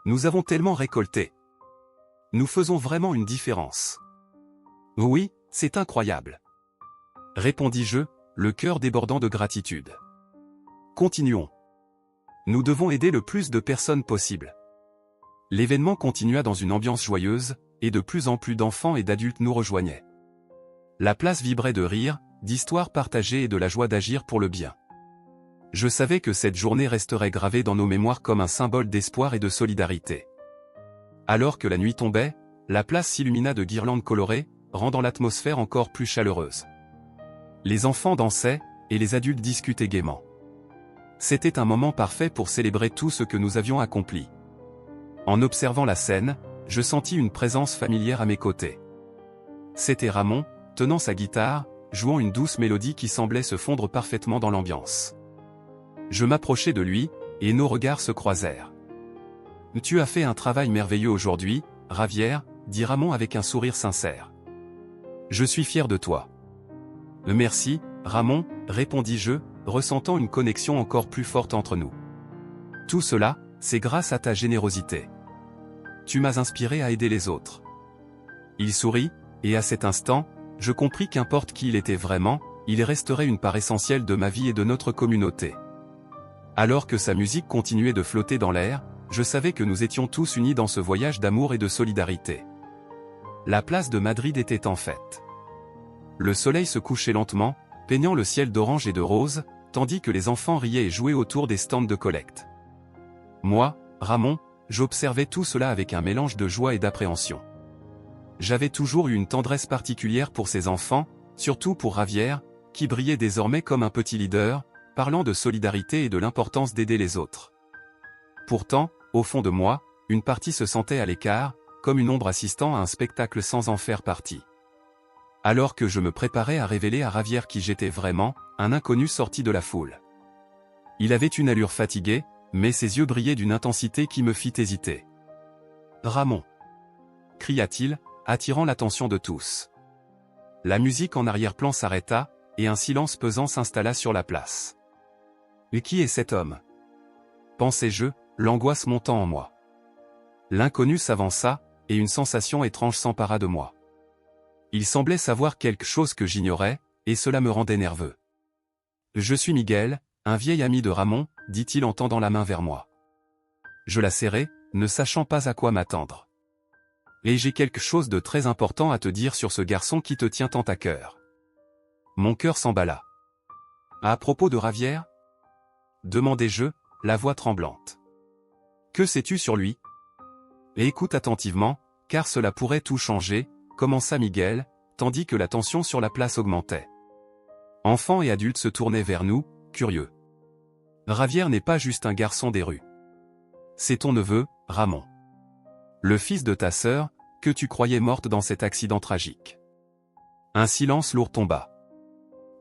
Nous avons tellement récolté. Nous faisons vraiment une différence. Oui, c'est incroyable. Répondis-je, le cœur débordant de gratitude. Continuons. Nous devons aider le plus de personnes possible. L'événement continua dans une ambiance joyeuse, et de plus en plus d'enfants et d'adultes nous rejoignaient. La place vibrait de rire, d'histoires partagées et de la joie d'agir pour le bien. Je savais que cette journée resterait gravée dans nos mémoires comme un symbole d'espoir et de solidarité. Alors que la nuit tombait, la place s'illumina de guirlandes colorées, rendant l'atmosphère encore plus chaleureuse. Les enfants dansaient, et les adultes discutaient gaiement. C'était un moment parfait pour célébrer tout ce que nous avions accompli. En observant la scène, je sentis une présence familière à mes côtés. C'était Ramon, tenant sa guitare, jouant une douce mélodie qui semblait se fondre parfaitement dans l'ambiance. Je m'approchai de lui, et nos regards se croisèrent. « Tu as fait un travail merveilleux aujourd'hui, Javier, » dit Ramon avec un sourire sincère. « Je suis fier de toi. » « Merci, Ramon, » répondis-je, ressentant une connexion encore plus forte entre nous. Tout cela, c'est grâce à ta générosité. Tu m'as inspiré à aider les autres. Il sourit, et à cet instant, je compris qu'importe qui il était vraiment, il resterait une part essentielle de ma vie et de notre communauté. Alors que sa musique continuait de flotter dans l'air, je savais que nous étions tous unis dans ce voyage d'amour et de solidarité. La place de Madrid était en fête. Le soleil se couchait lentement, peignant le ciel d'orange et de rose, tandis que les enfants riaient et jouaient autour des stands de collecte. Moi, Ramon, j'observais tout cela avec un mélange de joie et d'appréhension. J'avais toujours eu une tendresse particulière pour ces enfants, surtout pour Javier, qui brillait désormais comme un petit leader, parlant de solidarité et de l'importance d'aider les autres. Pourtant, au fond de moi, une partie se sentait à l'écart, comme une ombre assistant à un spectacle sans en faire partie. Alors que je me préparais à révéler à Javier qui j'étais vraiment, un inconnu sorti de la foule. Il avait une allure fatiguée, mais ses yeux brillaient d'une intensité qui me fit hésiter. « Ramon !» cria-t-il, attirant l'attention de tous. La musique en arrière-plan s'arrêta, et un silence pesant s'installa sur la place. « Et qui est cet homme ?» pensai-je, l'angoisse montant en moi. L'inconnu s'avança, et une sensation étrange s'empara de moi. Il semblait savoir quelque chose que j'ignorais, et cela me rendait nerveux. « Je suis Miguel, un vieil ami de Ramon, » dit-il en tendant la main vers moi. Je la serrai, ne sachant pas à quoi m'attendre. « Et j'ai quelque chose de très important à te dire sur ce garçon qui te tient tant à cœur. » Mon cœur s'emballa. « À propos de Javier ?» demandai-je, la voix tremblante. « Que sais-tu sur lui ? Et écoute attentivement, car cela pourrait tout changer, » commença Miguel, tandis que la tension sur la place augmentait. Enfants et adultes se tournaient vers nous, curieux. Javier n'est pas juste un garçon des rues. C'est ton neveu, Ramon. Le fils de ta sœur, que tu croyais morte dans cet accident tragique. Un silence lourd tomba.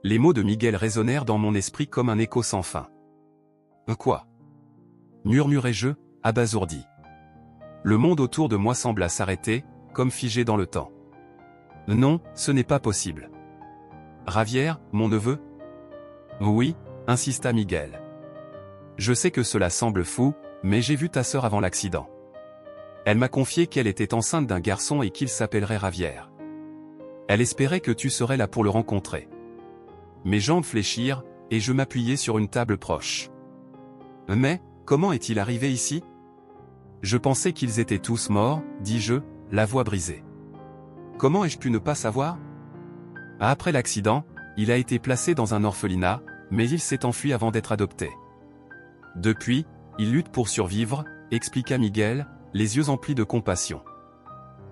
Les mots de Miguel résonnèrent dans mon esprit comme un écho sans fin. Quoi ? Murmurai-je, abasourdi. Le monde autour de moi sembla s'arrêter, comme figé dans le temps. Non, ce n'est pas possible. Javier, mon neveu ? Oui, insista Miguel. Je sais que cela semble fou, mais j'ai vu ta sœur avant l'accident. Elle m'a confié qu'elle était enceinte d'un garçon et qu'il s'appellerait Javier. Elle espérait que tu serais là pour le rencontrer. Mes jambes fléchirent, et je m'appuyai sur une table proche. Mais, comment est-il arrivé ici ? Je pensais qu'ils étaient tous morts, dis-je, la voix brisée. Comment ai-je pu ne pas savoir ? Après l'accident, il a été placé dans un orphelinat, mais il s'est enfui avant d'être adopté. Depuis, il lutte pour survivre, expliqua Miguel, les yeux emplis de compassion.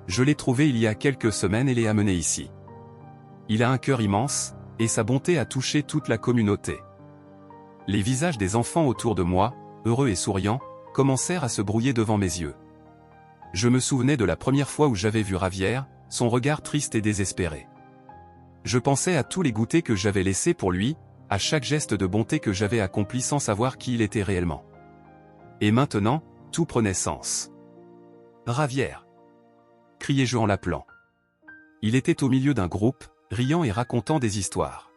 Je l'ai trouvé il y a quelques semaines et l'ai amené ici. Il a un cœur immense, et sa bonté a touché toute la communauté. Les visages des enfants autour de moi, heureux et souriants, commencèrent à se brouiller devant mes yeux. Je me souvenais de la première fois où j'avais vu Javier, son regard triste et désespéré. Je pensais à tous les goûters que j'avais laissés pour lui, à chaque geste de bonté que j'avais accompli sans savoir qui il était réellement. Et maintenant, tout prenait sens. Javier ! criai-je en l'appelant. Il était au milieu d'un groupe, riant et racontant des histoires.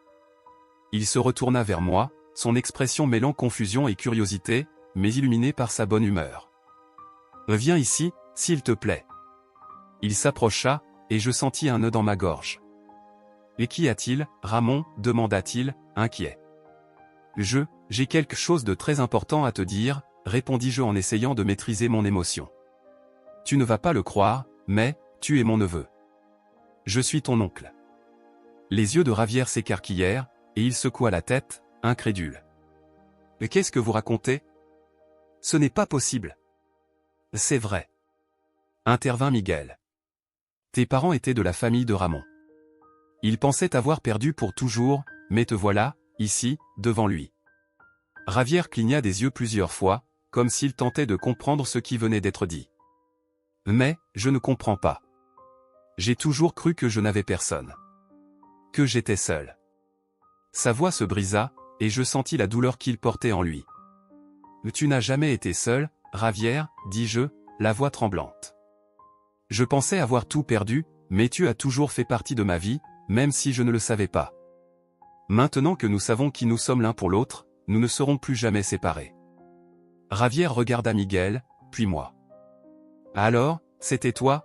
Il se retourna vers moi, son expression mêlant confusion et curiosité, mais illuminée par sa bonne humeur. « Viens ici, s'il te plaît. » Il s'approcha, et je sentis un nœud dans ma gorge. « Et qu'y a-t-il, Ramon » demanda-t-il, inquiet. « J'ai quelque chose de très important à te dire » répondis-je en essayant de maîtriser mon émotion. « Tu ne vas pas le croire, mais, tu es mon neveu. Je suis ton oncle. » Les yeux de Javier s'écarquillèrent, et il secoua la tête, incrédule. « Mais qu'est-ce que vous racontez ? Ce n'est pas possible. » « C'est vrai. » intervint Miguel. « Tes parents étaient de la famille de Ramon. Ils pensaient t'avoir perdu pour toujours, mais te voilà, ici, devant lui. » Javier cligna des yeux plusieurs fois, comme s'il tentait de comprendre ce qui venait d'être dit. « Mais, je ne comprends pas. J'ai toujours cru que je n'avais personne. Que j'étais seul. » Sa voix se brisa, et je sentis la douleur qu'il portait en lui. « Tu n'as jamais été seul, Javier, dis-je, la voix tremblante. Je pensais avoir tout perdu, mais tu as toujours fait partie de ma vie, même si je ne le savais pas. Maintenant que nous savons qui nous sommes l'un pour l'autre, nous ne serons plus jamais séparés. Javier regarda Miguel, puis moi. Alors, c'était toi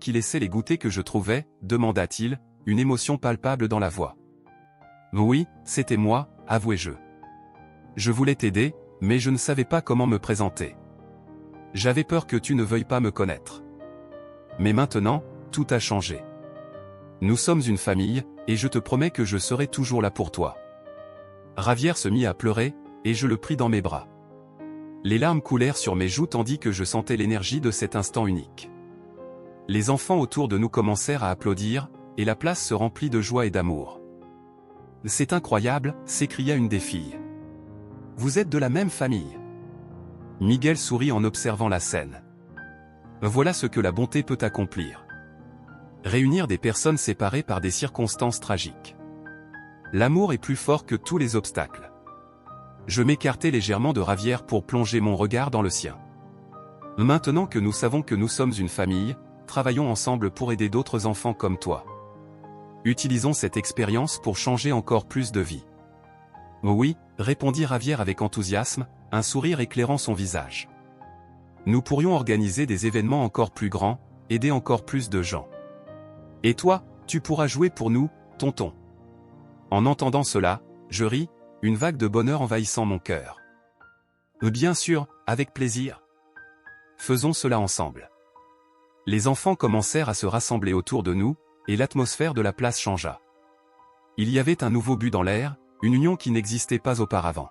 qui laissais les goûters que je trouvais, demanda-t-il, une émotion palpable dans la voix. Oui, c'était moi, avouai-je. Je voulais t'aider, mais je ne savais pas comment me présenter. J'avais peur que tu ne veuilles pas me connaître. Mais maintenant, tout a changé. Nous sommes une famille, et je te promets que je serai toujours là pour toi. Javier se mit à pleurer, et je le pris dans mes bras. Les larmes coulèrent sur mes joues tandis que je sentais l'énergie de cet instant unique. Les enfants autour de nous commencèrent à applaudir, et la place se remplit de joie et d'amour. « C'est incroyable !» s'écria une des filles. « Vous êtes de la même famille !» Miguel sourit en observant la scène. Voilà ce que la bonté peut accomplir. Réunir des personnes séparées par des circonstances tragiques. L'amour est plus fort que tous les obstacles. Je m'écartai légèrement de Javier pour plonger mon regard dans le sien. Maintenant que nous savons que nous sommes une famille, travaillons ensemble pour aider d'autres enfants comme toi. Utilisons cette expérience pour changer encore plus de vies. Oui, répondit Javier avec enthousiasme, un sourire éclairant son visage. Nous pourrions organiser des événements encore plus grands, aider encore plus de gens. Et toi, tu pourras jouer pour nous, tonton. En entendant cela, je ris, une vague de bonheur envahissant mon cœur. Bien sûr, avec plaisir. Faisons cela ensemble. Les enfants commencèrent à se rassembler autour de nous, et l'atmosphère de la place changea. Il y avait un nouveau but dans l'air, une union qui n'existait pas auparavant.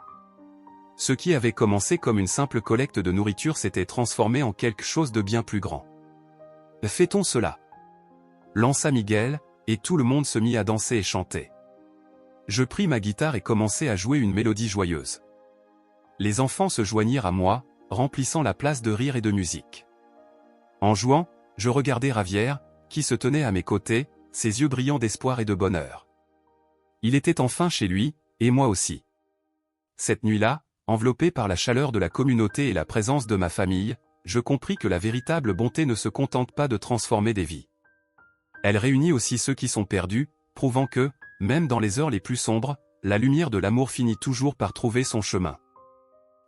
Ce qui avait commencé comme une simple collecte de nourriture s'était transformé en quelque chose de bien plus grand. Fêtons cela. Lança Miguel, et tout le monde se mit à danser et chanter. Je pris ma guitare et commençai à jouer une mélodie joyeuse. Les enfants se joignirent à moi, remplissant la place de rire et de musique. En jouant, je regardais Javier, qui se tenait à mes côtés, ses yeux brillants d'espoir et de bonheur. Il était enfin chez lui, et moi aussi. Cette nuit-là, enveloppé par la chaleur de la communauté et la présence de ma famille, je compris que la véritable bonté ne se contente pas de transformer des vies. Elle réunit aussi ceux qui sont perdus, prouvant que, même dans les heures les plus sombres, la lumière de l'amour finit toujours par trouver son chemin.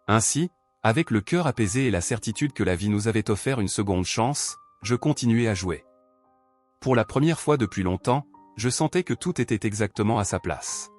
Ainsi, avec le cœur apaisé et la certitude que la vie nous avait offert une seconde chance, je continuai à jouer. Pour la première fois depuis longtemps, je sentais que tout était exactement à sa place.